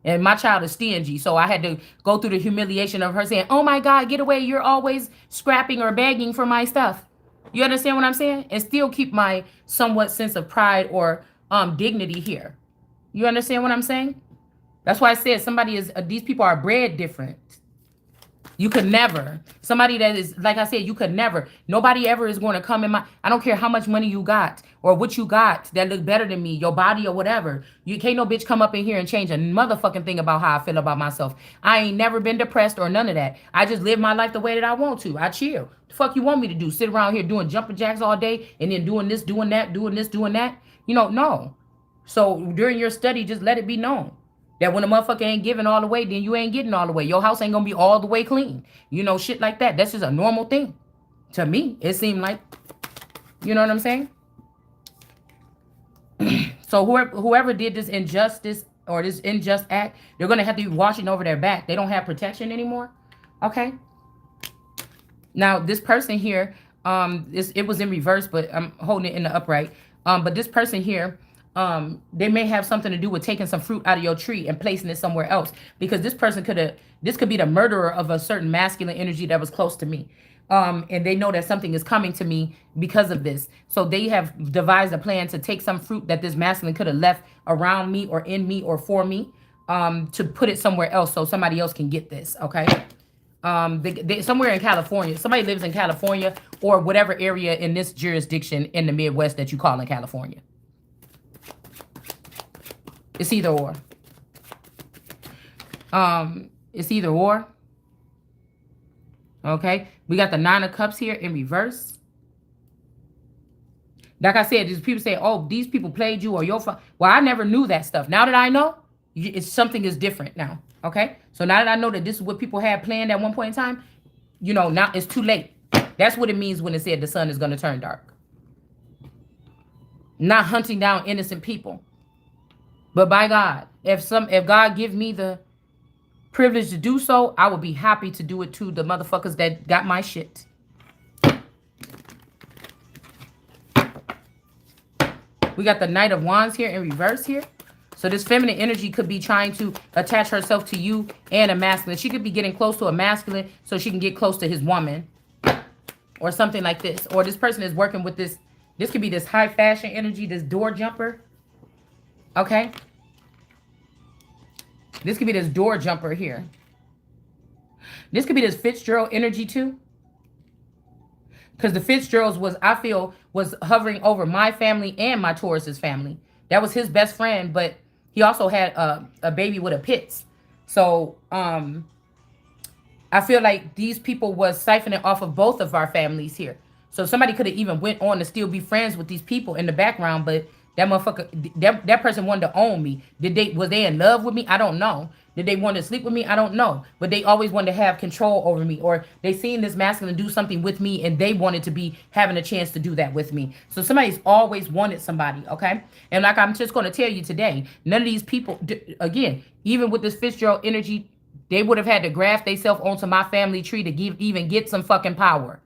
And my child is stingy, so I had to go through the humiliation of her saying, oh my God, get away, you're always scrapping or begging for my stuff. You understand what I'm saying? And still keep my somewhat sense of pride or dignity here. You understand what I'm saying? That's why I said somebody is, these people are bred different. You could never, somebody that is, like I said, you could never, nobody ever is going to come in my, I don't care how much money you got or what you got that look better than me, your body or whatever. You can't no bitch come up in here and change a motherfucking thing about how I feel about myself. I ain't never been depressed or none of that. I just live my life the way that I want to. I chill. The fuck you want me to do? Sit around here doing jumping jacks all day and then doing this, doing that, doing this, doing that? You know, no. So during your study, just let it be known that when a motherfucker ain't giving all the way, then you ain't getting all the way. Your house ain't gonna be all the way clean. You know, shit like that. That's just a normal thing. To me, it seemed like, you know what I'm saying? So whoever did this injustice or this unjust act, they're gonna have to be washing over their back. They don't have protection anymore. Okay. Now this person here, it was in reverse, but I'm holding it in the upright. But this person here, they may have something to do with taking some fruit out of your tree and placing it somewhere else, because this person this could be the murderer of a certain masculine energy that was close to me. And they know that something is coming to me because of this. So they have devised a plan to take some fruit that this masculine could have left around me or in me or for me, to put it somewhere else so somebody else can get this. Okay. Somewhere in California, somebody lives in California or whatever area in this jurisdiction in the Midwest that you call in California. It's either or. It's either or. Okay. We got the 9 of Cups here in reverse. Like I said, these people say, oh, these people played you or your fault. Well, I never knew that stuff. Now that I know, something is different now. Okay. So now that I know that this is what people had planned at one point in time, you know, now it's too late. That's what it means when it said the sun is going to turn dark. Not hunting down innocent people. But by God, if God give me the privilege to do so, I would be happy to do it to the motherfuckers that got my shit. We got the Knight of Wands here in reverse here. So this feminine energy could be trying to attach herself to you and a masculine. She could be getting close to a masculine so she can get close to his woman or something like this. Or this person is working with this. This could be this high fashion energy, this door jumper. Okay. This could be this door jumper here. This could be this Fitzgerald energy too. Because the Fitzgeralds was hovering over my family and my Taurus's family. That was his best friend, but he also had a baby with a Pitts. So I feel like these people was siphoning off of both of our families here. So somebody could have even went on to still be friends with these people in the background, but that motherfucker, that person wanted to own me. Was they in love with me? I don't know. Did they want to sleep with me? I don't know. But they always wanted to have control over me, or they seen this masculine do something with me and they wanted to be having a chance to do that with me. So somebody's always wanted somebody, okay? And like I'm just going to tell you today, none of these people, again, even with this Fitzgerald energy, they would have had to graft themselves onto my family tree to even get some fucking power.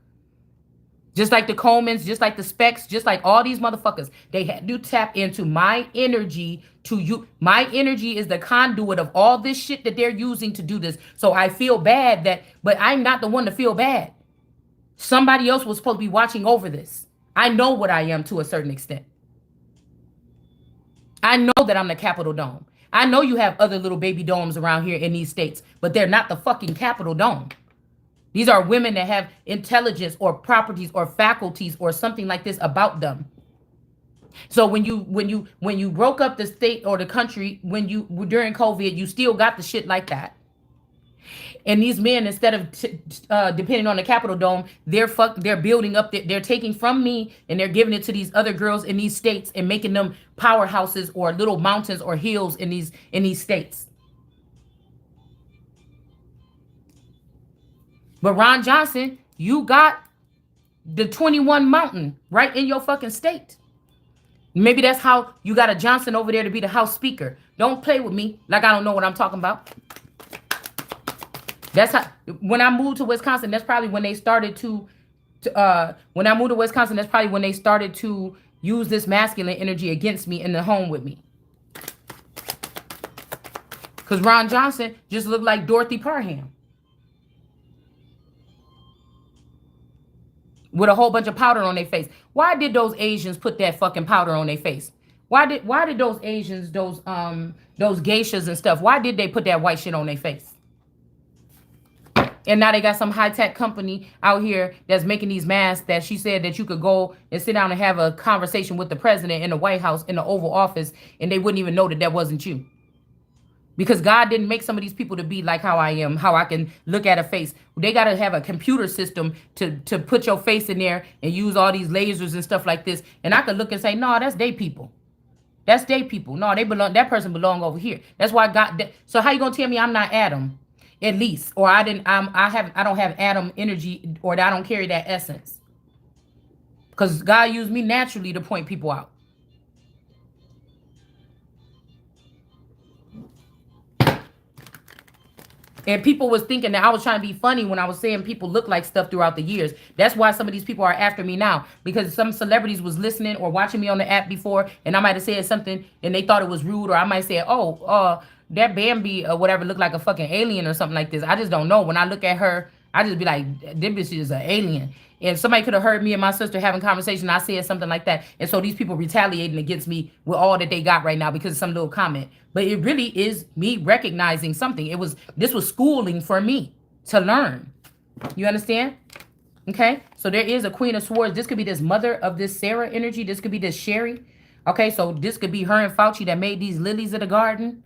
Just like the Colemans, just like the Specks, just like all these motherfuckers, they had to tap into my energy to you. My energy is the conduit of all this shit that they're using to do this. So I feel bad but I'm not the one to feel bad. Somebody else was supposed to be watching over this. I know what I am to a certain extent. I know that I'm the Capitol Dome. I know you have other little baby domes around here in these states, but they're not the fucking Capitol Dome. These are women that have intelligence or properties or faculties or something like this about them. So when you broke up the state or the country during COVID, you still got the shit like that. And these men, instead of depending on the Capitol Dome, they're building up. They're taking from me and they're giving it to these other girls in these states and making them powerhouses or little mountains or hills in these states. But Ron Johnson, you got the 21 mountain right in your fucking state. Maybe that's how you got a Johnson over there to be the House Speaker. Don't play with me like I don't know what I'm talking about. That's how, when I moved to Wisconsin, that's probably when they started when I moved to Wisconsin, that's probably when they started to use this masculine energy against me in the home with me. Because Ron Johnson just looked like Dorothy Parham. With a whole bunch of powder on their face. Why did those Asians put that fucking powder on their face? Why did those Asians, those geishas and stuff, why did they put that white shit on their face? And now they got some high-tech company out here that's making these masks that she said that you could go and sit down and have a conversation with the president in the White House, in the Oval Office, and they wouldn't even know that wasn't you. Because God didn't make some of these people to be like how I am, how I can look at a face. They got to have a computer system to put your face in there and use all these lasers and stuff like this. And I could look and say, no, that's they people. That's they people. No, that person belong over here. That's why God. So how you going to tell me I'm not Adam? At least, or I don't have Adam energy, or I don't carry that essence. Because God used me naturally to point people out. And people was thinking that I was trying to be funny when I was saying people look like stuff throughout the years. That's why some of these people are after me now. Because some celebrities was listening or watching me on the app before, and I might have said something and they thought it was rude, or I might say, that Bambi or whatever looked like a fucking alien or something like this. I just don't know. When I look at her, I just be like, this bitch is an alien. And somebody could have heard me and my sister having conversation. I said something like that. And so these people retaliating against me with all that they got right now because of some little comment. But it really is me recognizing something. This was schooling for me to learn. You understand? Okay. So there is a Queen of Swords. This could be this mother of this Sarah energy. This could be this Sherry. Okay. So this could be her and Fauci that made these lilies of the garden.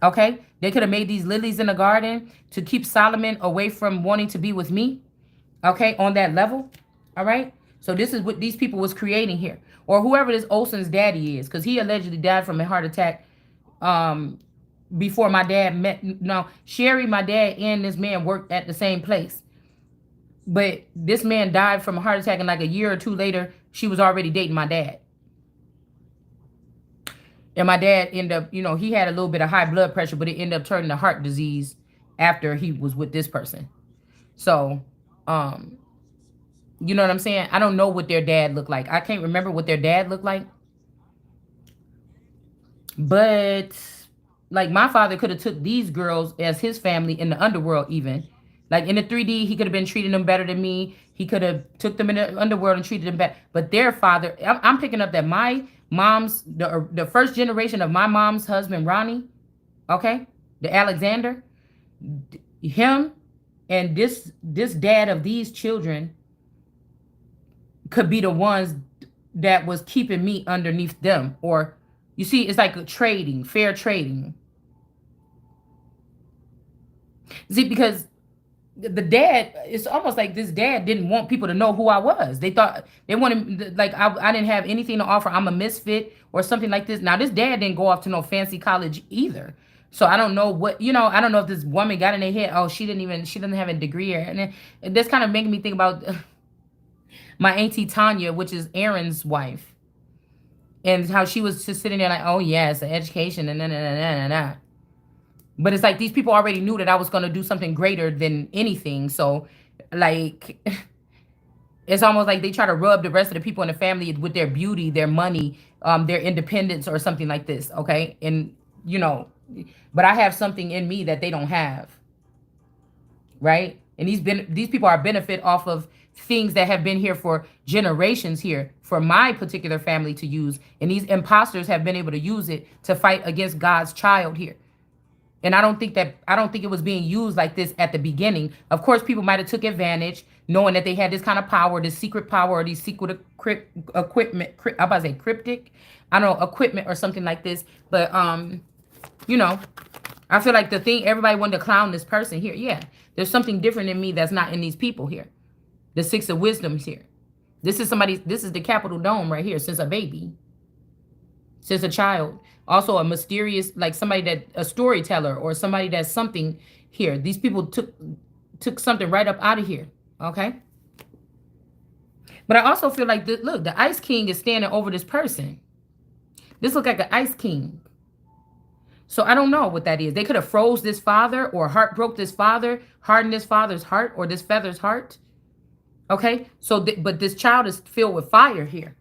Okay. They could have made these lilies in the garden to keep Solomon away from wanting to be with me. Okay. On that level. All right. So this is what these people was creating here. Or whoever this Olsen's daddy is. Because he allegedly died from a heart attack before my dad met. No, Sherry, my dad, and this man worked at the same place. But this man died from a heart attack, and like a year or two later, she was already dating my dad. And my dad ended up, he had a little bit of high blood pressure, but it ended up turning to heart disease after he was with this person. So, you know what I'm saying? I don't know what their dad looked like. I can't remember what their dad looked like. But like my father could have took these girls as his family in the underworld even. Like in the 3D, he could have been treating them better than me. He could have took them in the underworld and treated them better. But their father, I'm picking up that my mom's, the first generation of my mom's husband, Ronnie, okay, the Alexander, him and this dad of these children could be the ones that was keeping me underneath them. Or you see, it's like trading, fair trading. See, because the dad, it's almost like this dad didn't want people to know who I was. They thought they wanted, like, I didn't have anything to offer. I'm a misfit or something like this. Now, this dad didn't go off to no fancy college either. So I don't know what, I don't know if this woman got in their head, oh, she doesn't have a degree. And then that's kind of making me think about my auntie Tanya, which is Aaron's wife. And how she was just sitting there like, oh, yeah, it's an education and nah. But it's like these people already knew that I was going to do something greater than anything. So, like, it's almost like they try to rub the rest of the people in the family with their beauty, their money, their independence or something like this, okay? And, but I have something in me that they don't have, right? And these people are benefit off of things that have been here for generations here for my particular family to use. And these imposters have been able to use it to fight against God's child here. And I don't think it was being used like this at the beginning. Of course, people might have took advantage, knowing that they had this kind of power, this secret power, or these secret equipment. I'm about to say cryptic, I don't know, equipment or something like this. But you know, I feel like the thing everybody wanted to clown this person here. Yeah, there's something different in me that's not in these people here. The Six of Wisdoms here. This is the Capitol Dome right here since a baby, since a child. Also a mysterious, like somebody a storyteller or somebody that's something here. These people took something right up out of here, okay? But I also feel like, look, the Ice King is standing over this person. This look like an Ice King. So I don't know what that is. They could have froze this father or broke this father, hardened this father's heart or this feather's heart. Okay, so but this child is filled with fire here.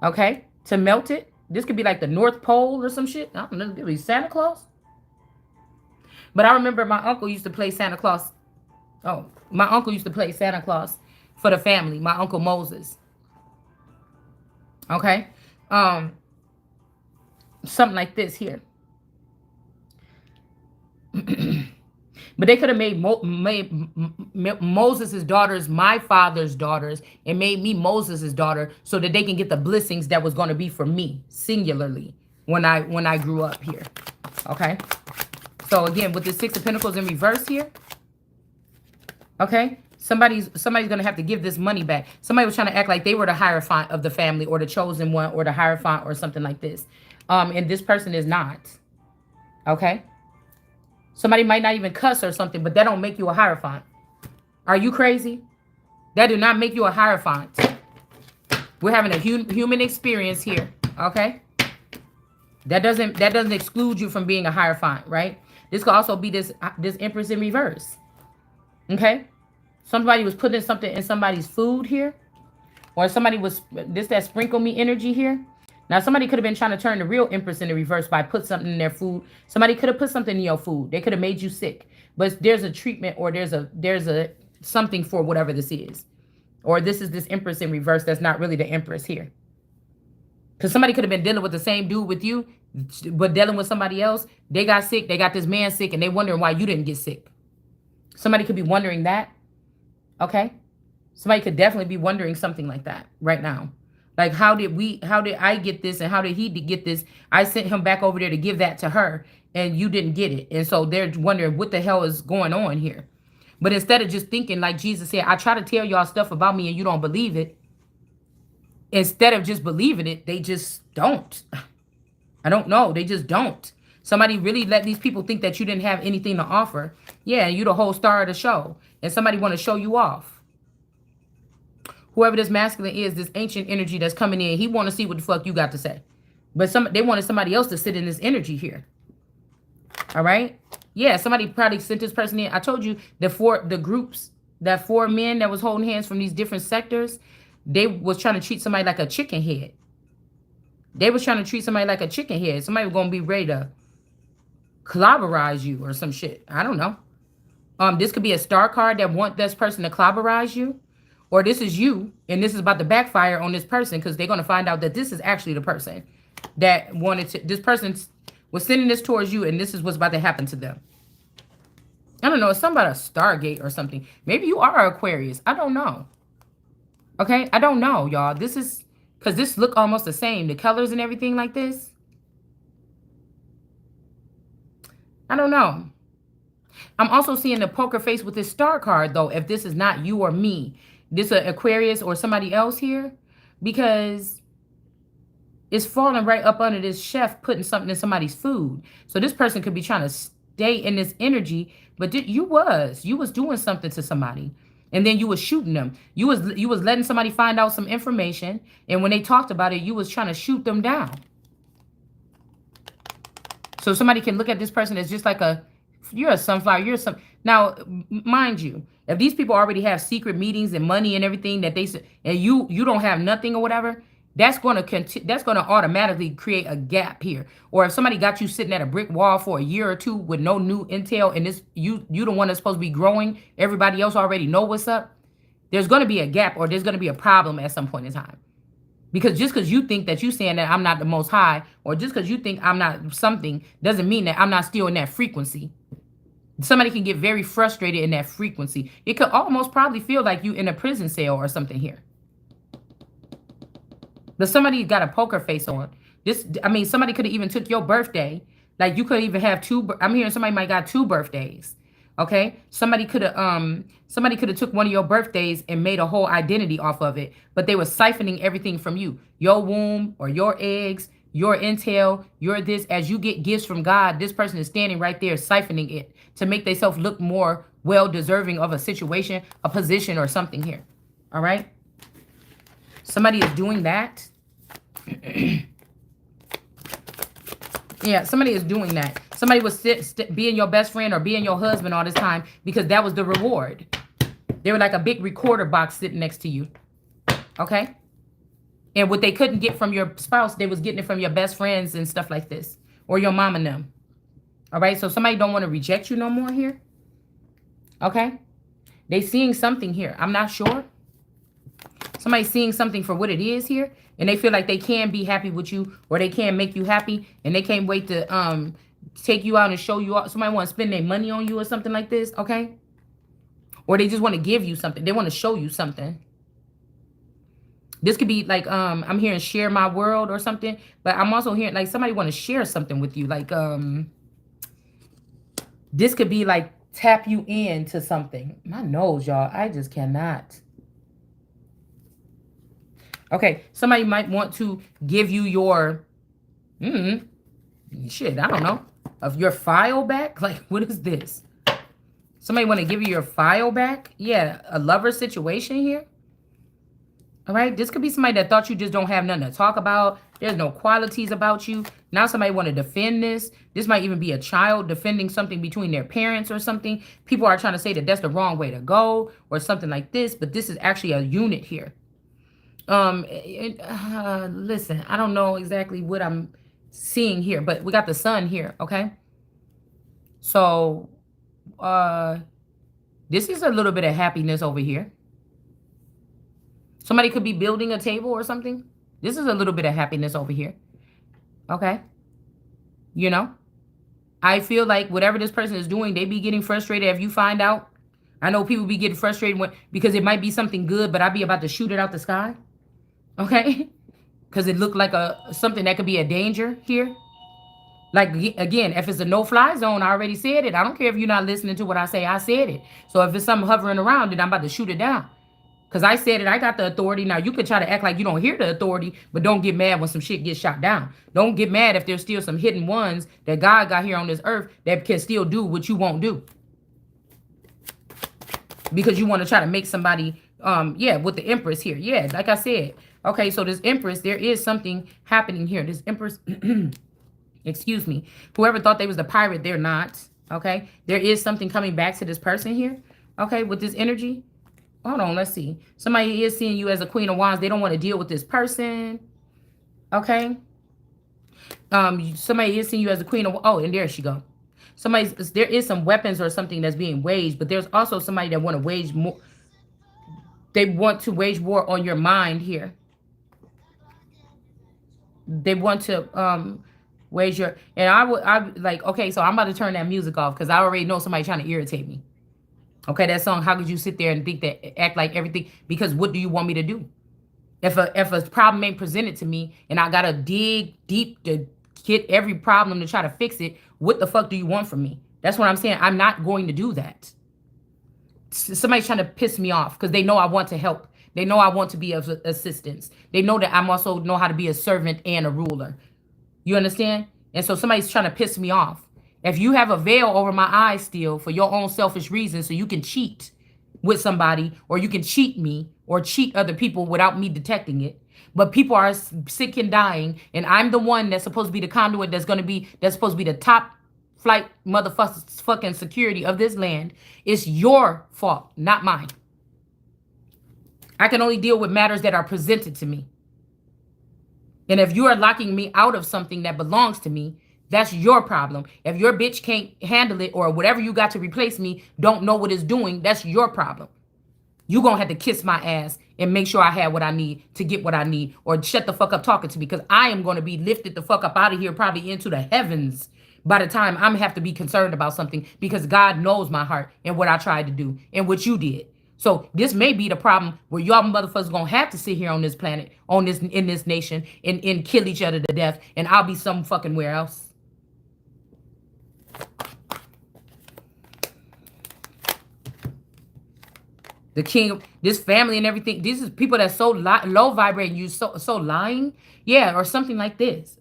Okay, to melt it. This could be like the North Pole or some shit. I don't know. It could be Santa Claus. But I remember my uncle used to play Santa Claus. Oh, my uncle used to play Santa Claus for the family. My Uncle Moses. Okay, something like this here. But they could have made Moses' daughters my father's daughters and made me Moses' daughter so that they can get the blessings that was going to be for me singularly when I grew up here. Okay. So again, with the Six of Pentacles in reverse here. Okay. Somebody's going to have to give this money back. Somebody was trying to act like they were the Hierophant of the family or the chosen one or the Hierophant or something like this. And this person is not. Okay. Somebody might not even cuss or something, but that don't make you a Hierophant. Are you crazy? That do not make you a Hierophant. We're having a human experience here, okay? That doesn't exclude you from being a Hierophant, right? This could also be this Empress in reverse, okay? Somebody was putting something in somebody's food here, or somebody was that sprinkle me energy here. Now, somebody could have been trying to turn the real Empress into reverse by put something in their food. Somebody could have put something in your food. They could have made you sick. But there's a treatment or there's a something for whatever this is. Or this is this Empress in reverse that's not really the Empress here. Because somebody could have been dealing with the same dude with you, but dealing with somebody else. They got sick. They got this man sick, and they wondering why you didn't get sick. Somebody could be wondering that. Okay? Somebody could definitely be wondering something like that right now. Like, how did I get this and how did he get this? I sent him back over there to give that to her and you didn't get it. And so they're wondering what the hell is going on here. But instead of just thinking like Jesus said, I try to tell y'all stuff about me and you don't believe it. Instead of just believing it, they just don't. I don't know. They just don't. Somebody really let these people think that you didn't have anything to offer. Yeah, you the whole star of the show. And somebody want to show you off. Whoever this masculine is, this ancient energy that's coming in, he want to see what the fuck you got to say. But they wanted somebody else to sit in this energy here. All right? Yeah, somebody probably sent this person in. I told you that four men that was holding hands from these different sectors, they was trying to treat somebody like a chicken head. They was trying to treat somebody like a chicken head. Somebody was going to be ready to clobberize you or some shit. I don't know. This could be a star card that want this person to clobberize you. Or this is you, and this is about to backfire on this person because they're going to find out that this is actually the person that wanted to. This person was sending this towards you, and this is what's about to happen to them. I don't know. It's something about a Stargate or something. Maybe you are Aquarius. I don't know. Okay? I don't know, y'all. This is because this look almost the same. The colors and everything like this. I don't know. I'm also seeing the poker face with this star card, though, if this is not you or me. This an Aquarius or somebody else here, because it's falling right up under this chef putting something in somebody's food. So this person could be trying to stay in this energy, but you was doing something to somebody, and then you was shooting them. You was letting somebody find out some information, and when they talked about it, you was trying to shoot them down. So somebody can look at this person as just like you're a sunflower. Now, mind you, if these people already have secret meetings and money and everything that and you don't have nothing or whatever, that's going to automatically create a gap here. Or if somebody got you sitting at a brick wall for a year or two with no new intel, and you the one that's supposed to be growing, everybody else already know what's up, there's going to be a gap, or there's going to be a problem at some point in time. Because just because you think that you saying that I'm not the most high, or just because you think I'm not something, doesn't mean that I'm not still in that frequency. Somebody can get very frustrated in that frequency. It could almost probably feel like you in a prison cell or something here. But somebody got a poker face on. Somebody could have even took your birthday. Like you could even have two. I'm hearing somebody might got 2 birthdays. Okay, somebody could have took one of your birthdays and made a whole identity off of it, but they were siphoning everything from you, your womb or your eggs, your intel, your this. As you get gifts from God, this person is standing right there siphoning it to make themselves look more well deserving of a situation, a position, or something here. All right, somebody is doing that. Yeah, somebody is doing that. Somebody was being your best friend or being your husband all this time because that was the reward. They were like a big recorder box sitting next to you. Okay? And what they couldn't get from your spouse, they was getting it from your best friends and stuff like this. Or your mom and them. All right? So somebody don't want to reject you no more here. Okay? They seeing something here. I'm not sure. Somebody's seeing something for what it is here. And they feel like they can be happy with you, or they can make you happy, and they can't wait to take you out and show you out. Somebody want to spend their money on you or something like this, okay? Or they just want to give you something. They want to show you something. This could be like I'm hearing share my world or something, but I'm also hearing like somebody want to share something with you. Like this could be like tap you into something. My nose, y'all. I just cannot. Okay, somebody might want to give you your, shit, I don't know, of your file back. Like, what is this? Somebody want to give you your file back? Yeah, a lover situation here. All right, this could be somebody that thought you just don't have nothing to talk about. There's no qualities about you. Now somebody want to defend this. This might even be a child defending something between their parents or something. People are trying to say that that's the wrong way to go or something like this, but this is actually a unit here. Listen, I don't know exactly what I'm seeing here, but we got the sun here, okay? So, this is a little bit of happiness over here. Somebody could be building a table or something. This is a little bit of happiness over here, okay? You know, I feel like whatever this person is doing, they be getting frustrated if you find out. I know people be getting frustrated because it might be something good, but I be about to shoot it out the sky. Okay, because it looked like something that could be a danger here. Like, again, if it's a no-fly zone, I already said it. I don't care if you're not listening to what I say. I said it. So if it's something hovering around it, I'm about to shoot it down. Because I said it. I got the authority. Now, you could try to act like you don't hear the authority, but don't get mad when some shit gets shot down. Don't get mad if there's still some hidden ones that God got here on this earth that can still do what you won't do. Because you want to try to make somebody, with the Empress here. Yeah, like I said. Okay, so this Empress, there is something happening here. This Empress, excuse me. Whoever thought they was the pirate, they're not. Okay, there is something coming back to this person here. Okay, with this energy. Hold on, let's see. Somebody is seeing you as a Queen of Wands. They don't want to deal with this person. Okay. Somebody is seeing you as a Queen of, oh, and there she go. There is some weapons or something that's being waged, but there's also somebody that want to wage more. They want to wage war on your mind here. They want to wage your, and I like, okay, so I'm about to turn that music off because I already know somebody trying to irritate me. Okay, that song, how could you sit there and think that, act like everything, because what do you want me to do? If a problem ain't presented to me and I gotta dig deep to get every problem to try to fix it, what the fuck do you want from me? That's what I'm saying. I'm not going to do that. Somebody's trying to piss me off because they know I want to help. They know I want to be of assistance. They know that I'm also know how to be a servant and a ruler. You understand? And so somebody's trying to piss me off. If you have a veil over my eyes still for your own selfish reasons, so you can cheat with somebody, or you can cheat me or cheat other people without me detecting it. But people are sick and dying, and I'm the one that's supposed to be the conduit that's supposed to be the top flight motherfucking security of this land. It's your fault, not mine. I can only deal with matters that are presented to me. And if you are locking me out of something that belongs to me, that's your problem. If your bitch can't handle it, or whatever you got to replace me don't know what it's doing, that's your problem. You gonna have to kiss my ass and make sure I have what I need to get what I need, or shut the fuck up talking to me, because I am gonna be lifted the fuck up out of here, probably into the heavens, by the time I'm have to be concerned about something, because God knows my heart and what I tried to do and what you did. So this may be the problem where y'all motherfuckers gonna have to sit here on this planet, on this in this nation, and kill each other to death, and I'll be some fucking where else. The king of this family and everything. These is people that's so low vibrating, you so lying. Yeah, or something like this.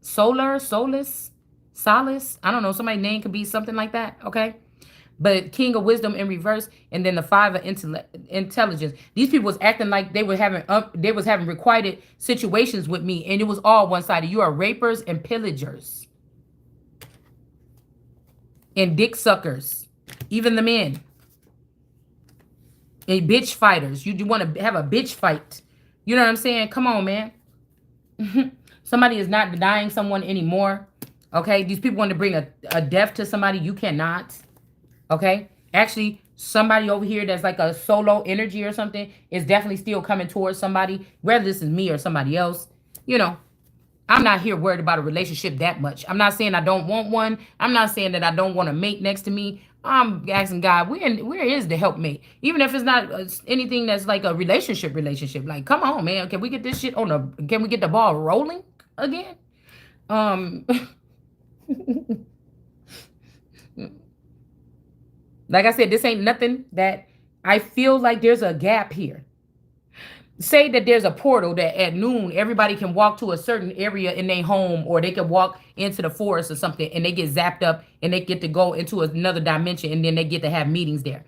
Solace. I don't know. Somebody's name could be something like that. Okay. But king of wisdom in reverse, and then the five of intelligence. These people was acting like they were having requited situations with me, and it was all one-sided. You are rapers and pillagers. And dick suckers. Even the men. And bitch fighters. You want to have a bitch fight. You know what I'm saying? Come on, man. Somebody is not denying someone anymore. Okay? These people want to bring a death to somebody. You cannot. Okay? Actually, somebody over here that's like a solo energy or something is definitely still coming towards somebody. Whether this is me or somebody else. You know. I'm not here worried about a relationship that much. I'm not saying I don't want one. I'm not saying that I don't want a mate next to me. I'm asking God, where is the helpmate? Even if it's not anything that's like a relationship. Like, come on, man. Can we get this shit can we get the ball rolling again? Like I said, this ain't nothing that I feel like there's a gap here. Say that there's a portal that at noon, everybody can walk to a certain area in their home, or they can walk into the forest or something, and they get zapped up and they get to go into another dimension, and then they get to have meetings there.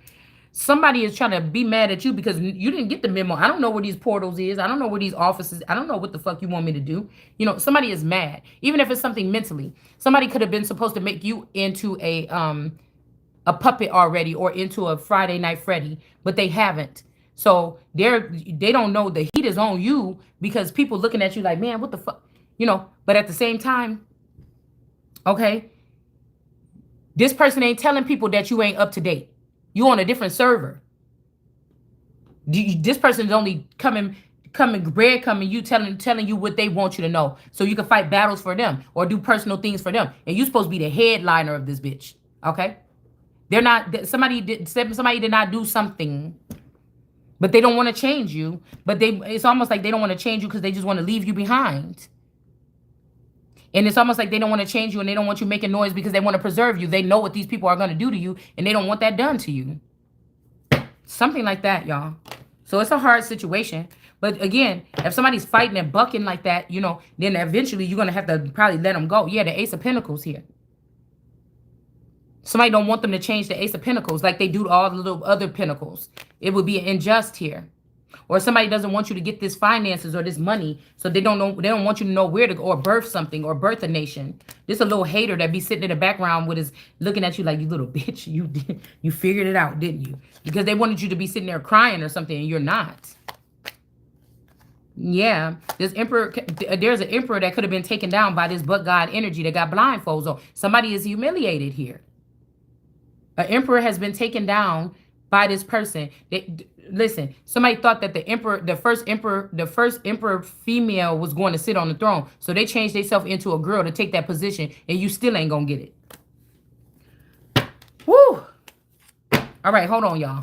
Somebody is trying to be mad at you because you didn't get the memo. I don't know where these portals is. I don't know where these offices. I don't know what the fuck you want me to do. You know, somebody is mad. Even if it's something mentally. Somebody could have been supposed to make you into a puppet already, or into a Friday Night Freddy, but they haven't. So they don't know the heat is on you, because people looking at you like, man, what the fuck? You know, but at the same time, okay, this person ain't telling people that you ain't up to date. You on a different server. This person is only coming you, telling you what they want you to know, so you can fight battles for them or do personal things for them. And you supposed to be the headliner of this bitch. Okay? They're not. Somebody did not do something. But they don't want to change you. But it's almost like they don't want to change you because they just want to leave you behind. And it's almost like they don't want to change you, and they don't want you making noise because they want to preserve you. They know what these people are going to do to you, and they don't want that done to you. Something like that, y'all. So it's a hard situation. But again, if somebody's fighting and bucking like that, you know, then eventually you're going to have to probably let them go. Yeah, the Ace of Pentacles here. Somebody don't want them to change the Ace of Pentacles like they do to all the little other pentacles. It would be unjust here. Or somebody doesn't want you to get this finances or this money, so they don't want you to know where to go, or birth something, or birth a nation. This a little hater that be sitting in the background with his looking at you like, you little bitch, you figured it out, didn't you? Because they wanted you to be sitting there crying or something, and you're not. Yeah, there's an emperor that could have been taken down by this but God energy that got blindfolds on. Somebody is humiliated here. An emperor has been taken down by this person. Listen, somebody thought that the first emperor female was going to sit on the throne. So they changed themselves into a girl to take that position, and you still ain't gonna get it. Woo! All right, hold on, y'all.